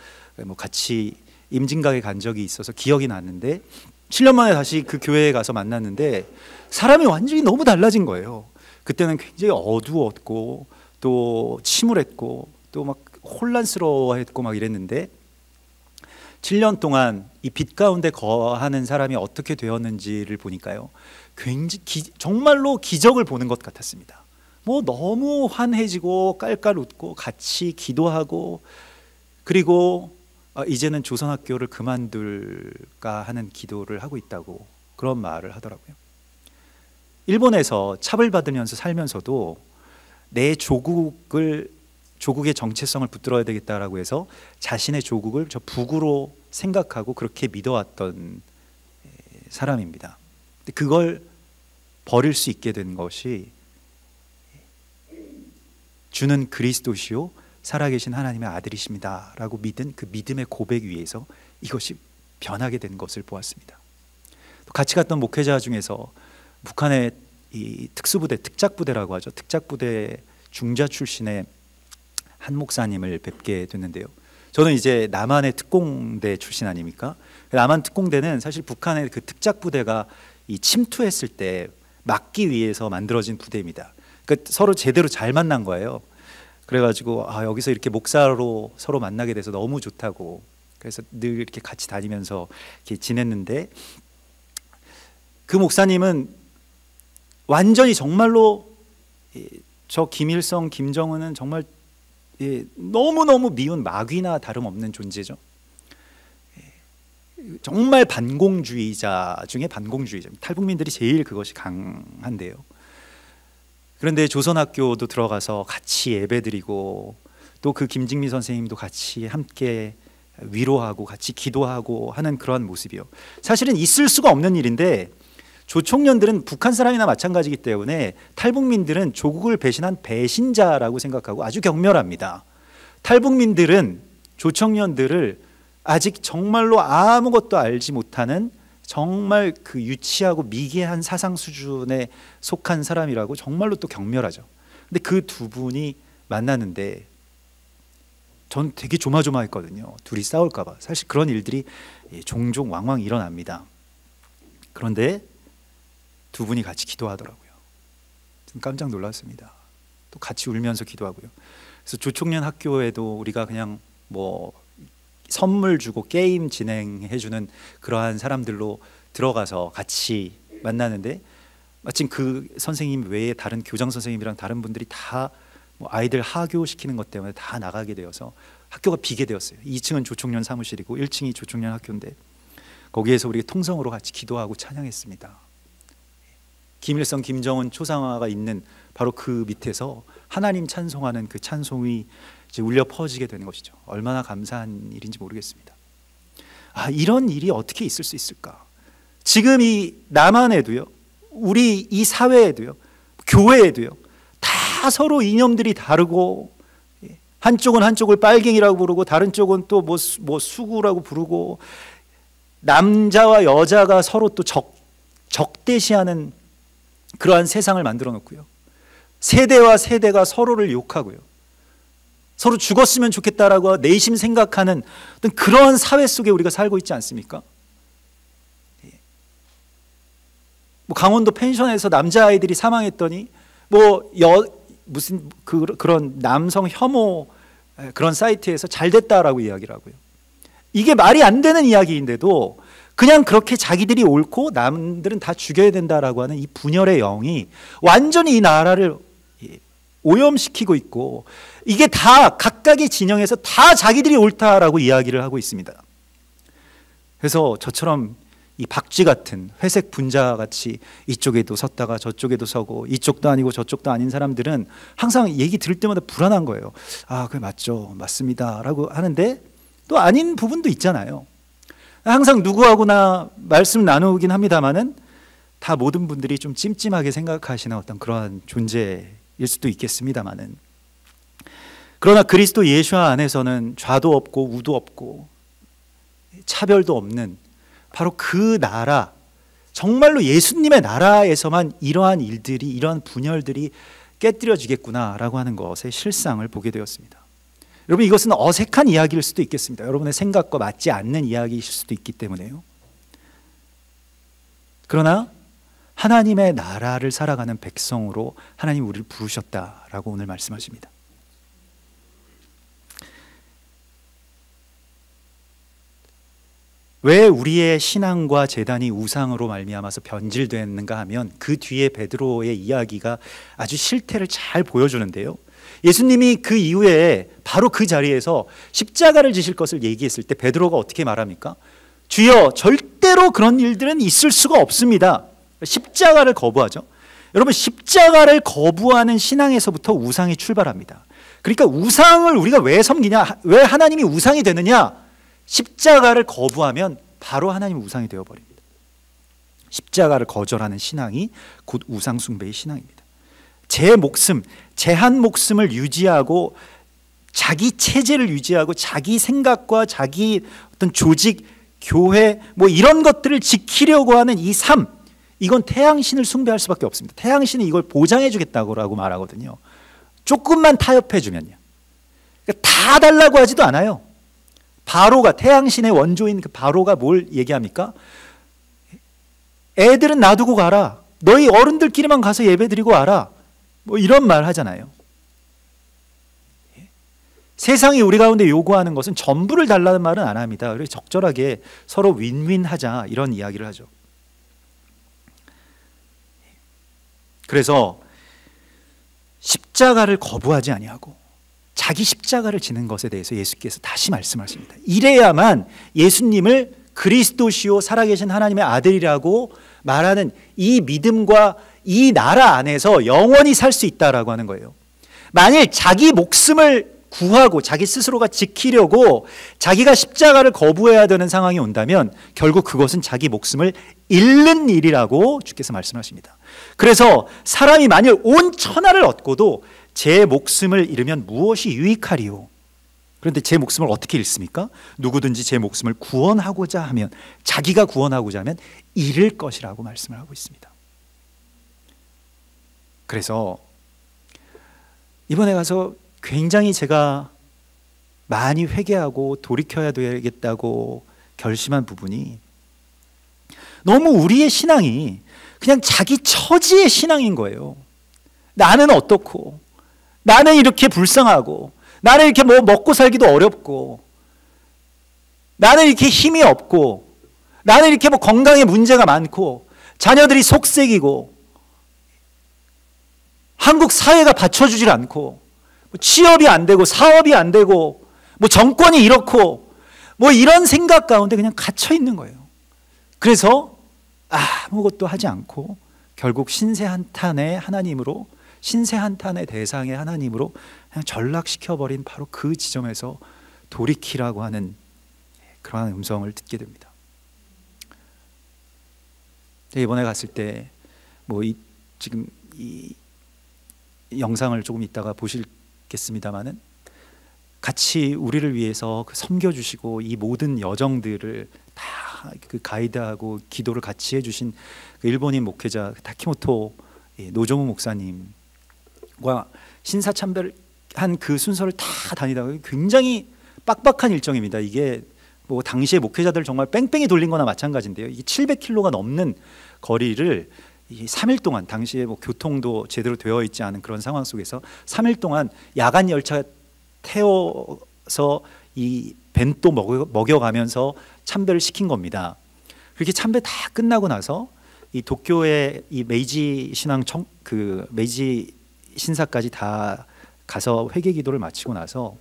뭐 같이 임진각에 간 적이 있어서 기억이 났는데, 7년 만에 다시 그 교회에 가서 만났는데 사람이 완전히 너무 달라진 거예요. 그때는 굉장히 어두웠고 또 침울했고 또 막 혼란스러워했고 막 이랬는데 7년 동안 이 빛 가운데 거하는 사람이 어떻게 되었는지를 보니까요, 굉장히 정말로 기적을 보는 것 같았습니다. 뭐 너무 환해지고 깔깔 웃고 같이 기도하고, 그리고 이제는 조선학교를 그만둘까 하는 기도를 하고 있다고 그런 말을 하더라고요. 일본에서 차별받으면서 살면서도 내 조국의 정체성을 붙들어야 되겠다라고 해서 자신의 조국을 저 북으로 생각하고 그렇게 믿어왔던 사람입니다. 근데 그걸 버릴 수 있게 된 것이 주는 그리스도시요 살아계신 하나님의 아들이십니다 라고 믿은 그 믿음의 고백 위에서 이것이 변하게 된 것을 보았습니다. 또 같이 갔던 목회자 중에서 북한의 이 특수부대, 특작부대라고 하죠. 특작부대 중자 출신의 한 목사님을 뵙게 됐는데요. 저는 이제 남한의 특공대 출신 아닙니까? 남한 특공대는 사실 북한의 그 특작부대가 이 침투했을 때 막기 위해서 만들어진 부대입니다. 그러니까 서로 제대로 잘 만난 거예요. 그래가지고 여기서 이렇게 목사로 서로 만나게 돼서 너무 좋다고, 그래서 늘 이렇게 같이 다니면서 이렇게 지냈는데, 그 목사님은 완전히 정말로 저 김일성, 김정은은 정말 너무너무 미운 마귀나 다름없는 존재죠. 정말 반공주의자 중에 반공주의자, 탈북민들이 제일 그것이 강한데요. 그런데 조선학교도 들어가서 같이 예배드리고 또 그 김직미 선생님도 같이 함께 위로하고 같이 기도하고 하는 그러한 모습이요. 사실은 있을 수가 없는 일인데 조총련들은 북한 사람이나 마찬가지이기 때문에 탈북민들은 조국을 배신한 배신자라고 생각하고 아주 경멸합니다. 탈북민들은 조총련들을 아직 정말로 아무것도 알지 못하는 정말 그 유치하고 미개한 사상 수준에 속한 사람이라고 정말로 또 경멸하죠. 근데 그 두 분이 만나는데 전 되게 조마조마했거든요. 둘이 싸울까 봐. 사실 그런 일들이 종종 왕왕 일어납니다. 그런데 두 분이 같이 기도하더라고요. 좀 깜짝 놀랐습니다. 또 같이 울면서 기도하고요. 그래서 조총련 학교에도 우리가 그냥 뭐 선물 주고 게임 진행해주는 그러한 사람들로 들어가서 같이 만나는데, 마침 그 선생님 외에 다른 교장 선생님이랑 다른 분들이 다 뭐 아이들 하교시키는 것 때문에 다 나가게 되어서 학교가 비게 되었어요. 2층은 조총련 사무실이고 1층이 조총련 학교인데 거기에서 우리 통성으로 같이 기도하고 찬양했습니다. 김일성, 김정은 초상화가 있는 바로 그 밑에서 하나님 찬송하는 그 찬송이 이제 울려 퍼지게 되는 것이죠. 얼마나 감사한 일인지 모르겠습니다. 이런 일이 어떻게 있을 수 있을까? 지금 이 남한에도요, 우리 이 사회에도요, 교회에도요, 다 서로 이념들이 다르고, 한쪽은 한쪽을 빨갱이라고 부르고 다른 쪽은 또 뭐 수구라고 부르고, 남자와 여자가 서로 또 적대시하는 그러한 세상을 만들어 놓고요, 세대와 세대가 서로를 욕하고요, 서로 죽었으면 좋겠다라고 내심 생각하는 어떤 그런 사회 속에 우리가 살고 있지 않습니까? 뭐 강원도 펜션에서 남자아이들이 사망했더니 그런 남성 혐오 그런 사이트에서 잘 됐다라고 이야기를 하고요. 이게 말이 안 되는 이야기인데도 그냥 그렇게 자기들이 옳고 남들은 다 죽여야 된다라고 하는 이 분열의 영이 완전히 이 나라를 오염시키고 있고, 이게 다 각각의 진영에서 다 자기들이 옳다라고 이야기를 하고 있습니다. 그래서 저처럼 이 박쥐 같은 회색 분자같이 이쪽에도 섰다가 저쪽에도 서고 이쪽도 아니고 저쪽도 아닌 사람들은 항상 얘기 들을 때마다 불안한 거예요. 그게 맞죠, 맞습니다 라고 하는데 또 아닌 부분도 있잖아요. 항상 누구하고나 말씀 나누긴 합니다만은 다 모든 분들이 좀 찜찜하게 생각하시는 어떤 그러한 존재일 수도 있겠습니다만은, 그러나 그리스도 예수 안에서는 좌도 없고 우도 없고 차별도 없는 바로 그 나라, 정말로 예수님의 나라에서만 이러한 일들이, 이러한 분열들이 깨뜨려지겠구나라고 하는 것의 실상을 보게 되었습니다. 여러분, 이것은 어색한 이야기일 수도 있겠습니다. 여러분의 생각과 맞지 않는 이야기이실 수도 있기 때문에요. 그러나 하나님의 나라를 살아가는 백성으로 하나님 우리를 부르셨다라고 오늘 말씀하십니다. 왜 우리의 신앙과 제단이 우상으로 말미암아서 변질됐는가 하면 그 뒤에 베드로의 이야기가 아주 실태를 잘 보여주는데요. 예수님이 그 이후에 바로 그 자리에서 십자가를 지실 것을 얘기했을 때 베드로가 어떻게 말합니까? 주여, 절대로 그런 일들은 있을 수가 없습니다. 십자가를 거부하죠. 여러분, 십자가를 거부하는 신앙에서부터 우상이 출발합니다. 그러니까 우상을 우리가 왜 섬기냐? 왜 하나님이 우상이 되느냐? 십자가를 거부하면 바로 하나님의 우상이 되어버립니다. 십자가를 거절하는 신앙이 곧 우상 숭배의 신앙입니다. 제 목숨, 제 한 목숨을 유지하고 자기 체제를 유지하고 자기 생각과 자기 어떤 조직, 교회 뭐 이런 것들을 지키려고 하는 이 삶, 이건 태양신을 숭배할 수밖에 없습니다. 태양신이 이걸 보장해 주겠다고 말하거든요. 조금만 타협해 주면요. 그러니까 다 달라고 하지도 않아요. 바로가, 태양신의 원조인 그 바로가 뭘 얘기합니까? 애들은 놔두고 가라. 너희 어른들끼리만 가서 예배드리고 와라. 뭐 이런 말 하잖아요. 세상이 우리 가운데 요구하는 것은 전부를 달라는 말은 안 합니다. 그래서 적절하게 서로 윈윈하자 이런 이야기를 하죠. 그래서 십자가를 거부하지 아니하고 자기 십자가를 지는 것에 대해서 예수께서 다시 말씀하십니다. 이래야만 예수님을 그리스도시요 살아계신 하나님의 아들이라고 말하는 이 믿음과 이 나라 안에서 영원히 살 수 있다라고 하는 거예요. 만일 자기 목숨을 구하고 자기 스스로가 지키려고 자기가 십자가를 거부해야 되는 상황이 온다면 결국 그것은 자기 목숨을 잃는 일이라고 주께서 말씀하십니다. 그래서 사람이 만일 온 천하를 얻고도 제 목숨을 잃으면 무엇이 유익하리요? 그런데 제 목숨을 어떻게 잃습니까? 누구든지 제 목숨을 구원하고자 하면, 자기가 구원하고자 하면 잃을 것이라고 말씀을 하고 있습니다. 그래서 이번에 가서 굉장히 제가 많이 회개하고 돌이켜야 되겠다고 결심한 부분이, 너무 우리의 신앙이 그냥 자기 처지의 신앙인 거예요. 나는 어떻고, 나는 이렇게 불쌍하고, 나는 이렇게 뭐 먹고 살기도 어렵고, 나는 이렇게 힘이 없고, 나는 이렇게 뭐 건강에 문제가 많고, 자녀들이 속색이고, 한국 사회가 받쳐주질 않고, 취업이 안 되고 사업이 안 되고 뭐 정권이 이렇고 뭐 이런 생각 가운데 그냥 갇혀 있는 거예요. 그래서 아무것도 하지 않고 결국 신세한탄의 하나님으로, 신세한탄의 대상의 하나님으로 그냥 전락시켜버린 바로 그 지점에서 돌이키라고 하는 그러한 음성을 듣게 됩니다. 이번에 갔을 때 뭐 지금 이 영상을 조금 이따가 보시겠습니다만은 같이 우리를 위해서 섬겨주시고 이 모든 여정들을 다 그 가이드하고 기도를 같이 해주신 그 일본인 목회자 타키모토 노조무 목사님과 신사참배한 그 순서를 다 다니다가 굉장히 빡빡한 일정입니다. 이게 뭐 당시에 목회자들 정말 뺑뺑이 돌린 거나 마찬가지인데요. 이게 700km가 넘는 거리를 3일 동안, 당시에 뭐 교통도 제대로 되어 있지 않은 그런 상황 속에서 3일 동안 야간 열차 태워서 이 벤또 먹여가면서 참배를 시킨 겁니다. 그렇게 참배 다 끝나고 나서 이 도쿄의 이 메이지 신앙 그 메이지 신사까지 다 가서 회개 기도를 마치고 나서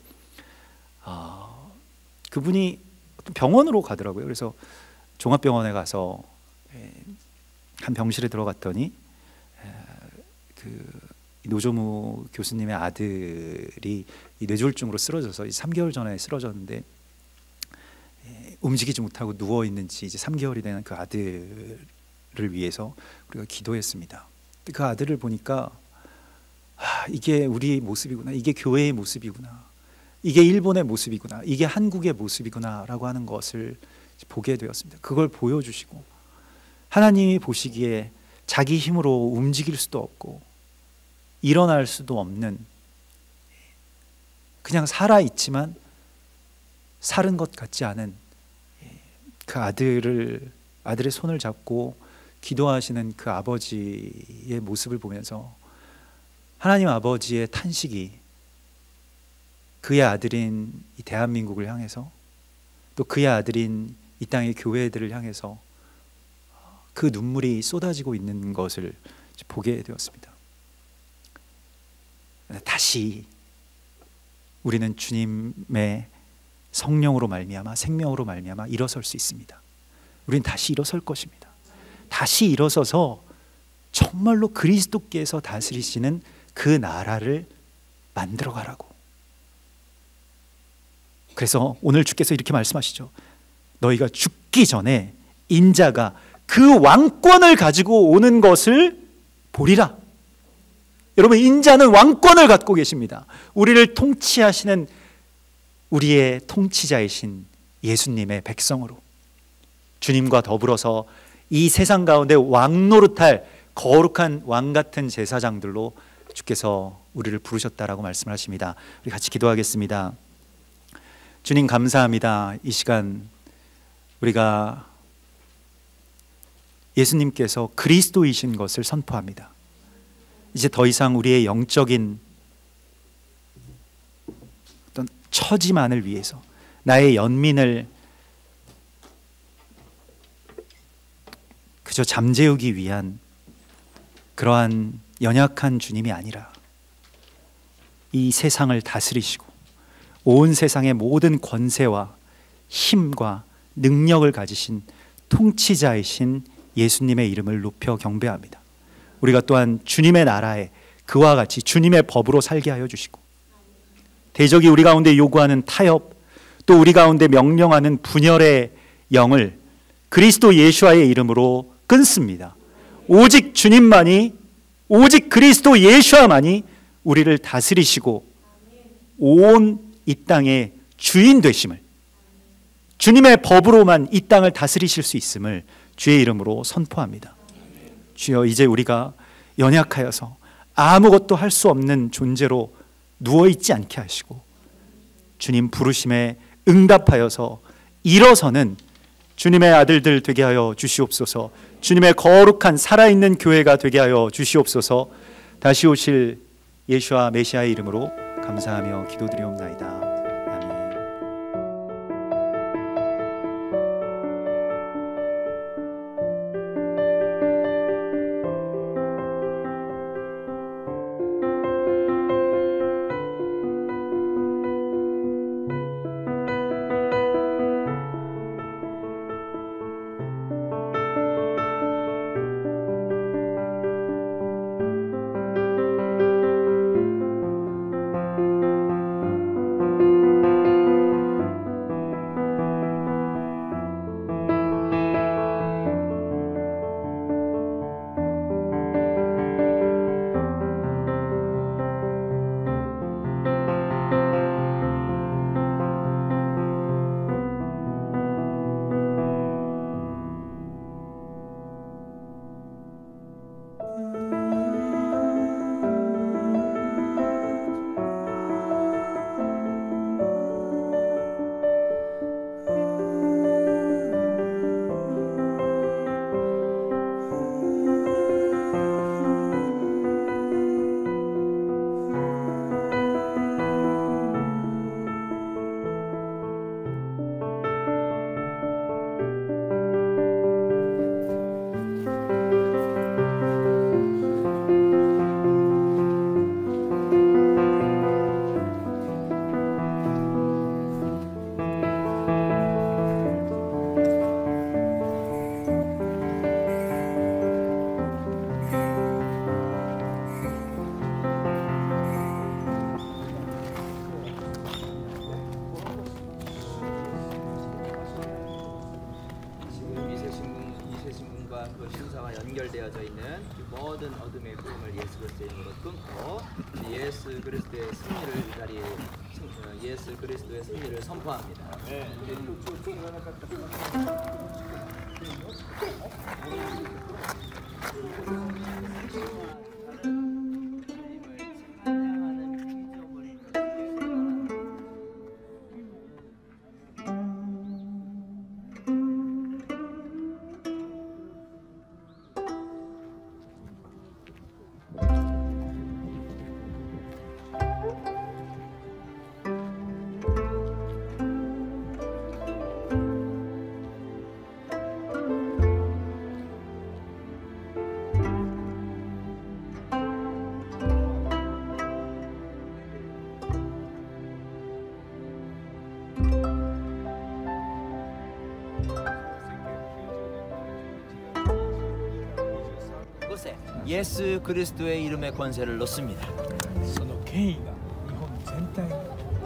그분이 병원으로 가더라고요. 그래서 종합병원에 가서 한 병실에 들어갔더니 그 노조무 교수님의 아들이 이 뇌졸중으로 쓰러져서 3개월 전에 쓰러졌는데 움직이지 못하고 누워 있는지 이제 3개월이 되는 그 아들을 위해서 우리가 기도했습니다. 그 아들을 보니까 이게 우리 모습이구나, 이게 교회의 모습이구나, 이게 일본의 모습이구나, 이게 한국의 모습이구나라고 하는 것을 보게 되었습니다. 그걸 보여주시고, 하나님이 보시기에 자기 힘으로 움직일 수도 없고 일어날 수도 없는, 그냥 살아있지만 살은 것 같지 않은 그 아들의 손을 잡고 기도하시는 그 아버지의 모습을 보면서 하나님 아버지의 탄식이 그의 아들인 이 대한민국을 향해서, 또 그의 아들인 이 땅의 교회들을 향해서 그 눈물이 쏟아지고 있는 것을 보게 되었습니다. 다시 우리는 주님의 성령으로 말미암아, 생명으로 말미암아 일어설 수 있습니다. 우리는 다시 일어설 것입니다. 다시 일어서서 정말로 그리스도께서 다스리시는 그 나라를 만들어 가라고. 그래서 오늘 주께서 이렇게 말씀하시죠. 너희가 죽기 전에 인자가 그 왕권을 가지고 오는 것을 보리라. 여러분, 인자는 왕권을 갖고 계십니다. 우리를 통치하시는 우리의 통치자이신 예수님의 백성으로, 주님과 더불어서 이 세상 가운데 왕노릇할 거룩한 왕 같은 제사장들로 주께서 우리를 부르셨다라고 말씀을 하십니다. 우리 같이 기도하겠습니다. 주님, 감사합니다. 이 시간 우리가 예수님께서 그리스도이신 것을 선포합니다. 이제 더 이상 우리의 영적인 어떤 처지만을 위해서, 나의 연민을 그저 잠재우기 위한 그러한 연약한 주님이 아니라 이 세상을 다스리시고 온 세상의 모든 권세와 힘과 능력을 가지신 통치자이신 예수님의 이름을 높여 경배합니다. 우리가 또한 주님의 나라에 그와 같이 주님의 법으로 살게 하여 주시고, 대적이 우리 가운데 요구하는 타협, 또 우리 가운데 명령하는 분열의 영을 그리스도 예수와의 이름으로 끊습니다. 오직 주님만이, 오직 그리스도 예수와만이 우리를 다스리시고 온 이 땅의 주인 되심을, 주님의 법으로만 이 땅을 다스리실 수 있음을 주의 이름으로 선포합니다. 주여, 이제 우리가 연약하여서 아무것도 할 수 없는 존재로 누워있지 않게 하시고, 주님 부르심에 응답하여서 일어서는 주님의 아들들 되게 하여 주시옵소서. 주님의 거룩한 살아있는 교회가 되게 하여 주시옵소서. 다시 오실 예수와 메시아의 이름으로 감사하며 기도드리옵나이다. 그 신사가 연결되어져 있는 모든 어둠의 구름을 예수 그리스도의 이름으로 끊고 예수 그리스도의 승리를 이 자리에 예수 그리스도의 승리를 선포합니다. 네. 곳에 예수 그리스도의 이름의 권세를 놓습니다. その権威が日本全体に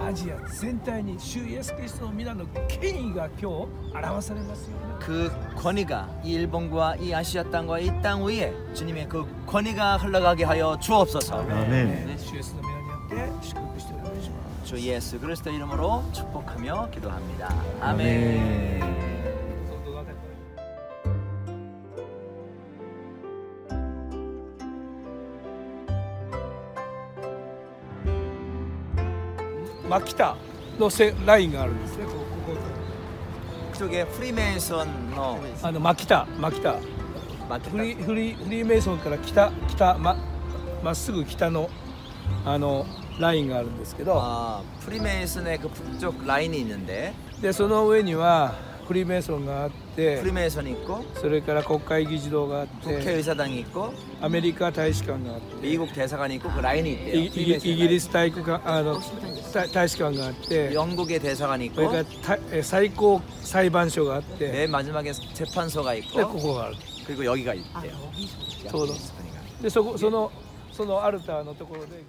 アジア全体に主イエスキリストの皆の権威が今日表されますように 그 권위가 이 일본과 이 아시아 땅과 이 땅 위에 주님의 그 권위가 흘러가게 하여 주옵소서. 아멘. 主イエスの皆によって祝福してお願いします 주 예수 그리스도 이름으로 축복하며 기도합니다. 아멘. 아멘. マキタのラインがあるんですね。ここ 그쪽에 프리메이슨의 マキタフリーメイソンから北まっすぐ北のラインがあるんですけど、 프리메이슨의 그 북쪽 라인이 있는데 でその上にはフリーメイソンがあって、 프리메이슨이 있고 それから国会議事堂があって、 국회의사당이 있고 アメリカ大使館があって、 미국 대사관이 있고 그 라인이 있대요. イギリス大使館があって、 영국의 대사관이 それ 있고 から最高裁判所があって、 맨 마지막에 재판소가 で 있고 ここがある。 그리고 여기가 있대요. ちょうどでそのアルターのところで。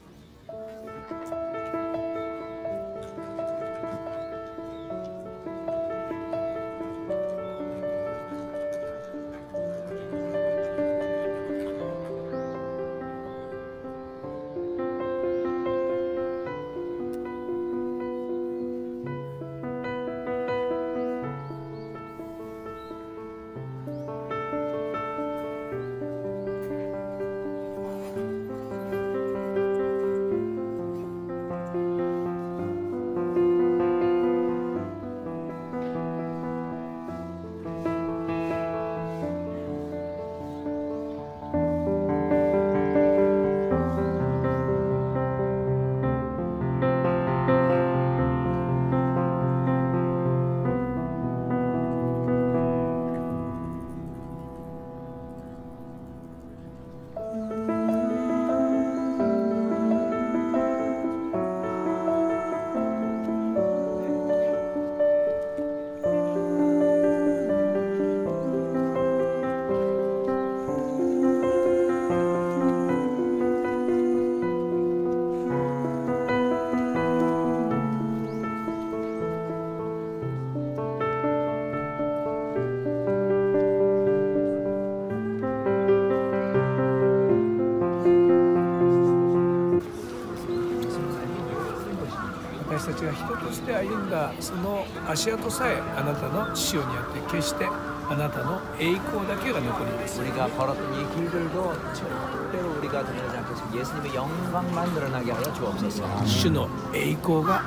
私たちが人として歩んだその足跡さえあなたの死にあって決してあなたの栄光だけが残ります。 우리가 걸었던 이 길들도 절대로 우리가 드러나지 않겠습니다. 예수님의 영광만 드러나게 하여 주옵소서. 主の栄光が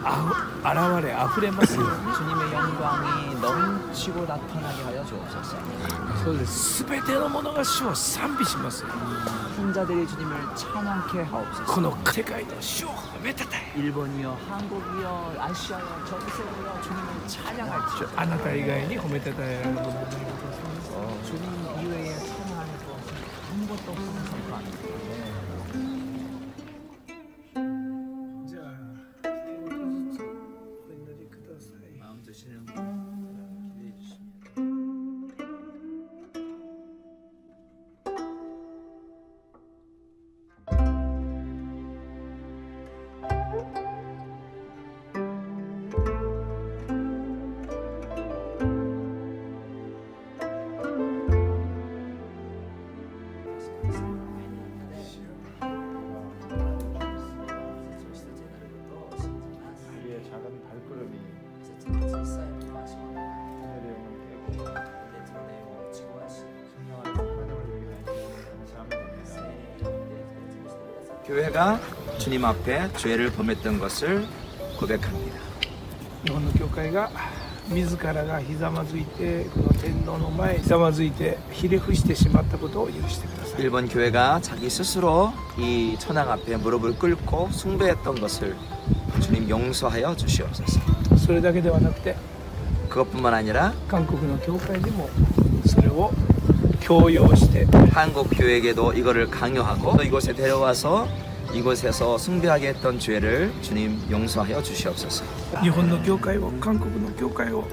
現れ溢れますように。 주님의 영광이 넘치고 나타나게 하여 주옵소서. そうです。すべてのものが主を賛美します。 혼자들이 주님을 찬양케 하옵소서. この世界の主を褒めたたえ。 일본이여, 한국이여, 아시아여, 전 세계여 주님을 찬양할지어다. あなた以外に褒めたたえられるものは何事ですか。 주님 이외에 찬양하는 것은 아무것도 없음을 선포합니다. じゃあ、一言ずつお祈りください。 마음 드시는 기도해 주시면. 우리의 작은 발걸음이 교회가 주님 앞에 죄를 범했던 것을 고백합니다. 日本の教会が自らがひざまずいてこの天皇の前にひざまずいてひれ伏してしまったことを許してください。 일본 교회가 자기 스스로 이 천황 앞에 무릎을 꿇고 숭배했던 것을 주님 용서하여 주시옵소서. それだけではなくて 그것뿐만 아니라 韓国の教会にもそれを強要して 한국 교회에게도 이거를 강요하고 또 이곳에 데려와서 이곳에서 숭배하게 했던 죄를 주님 용서하여 주시옵소서. 日本の教会を韓国の教会を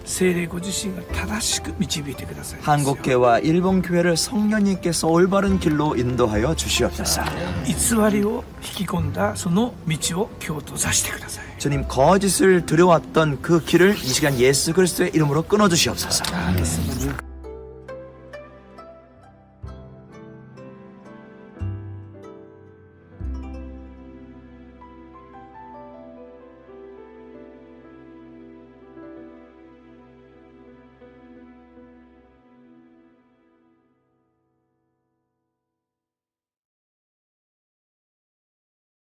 聖霊ご自身が正しく導いてくださいますよ 한국교회와 일본 교회를 성령님께서 올바른 길로 인도하여 주시옵소서. 偽りを引き込んだその道を今日閉ざしてください 주님, 거짓을 들여왔던 그 길을 이 시간 예수 그리스도의 이름으로 끊어 주시옵소서. 알겠습니다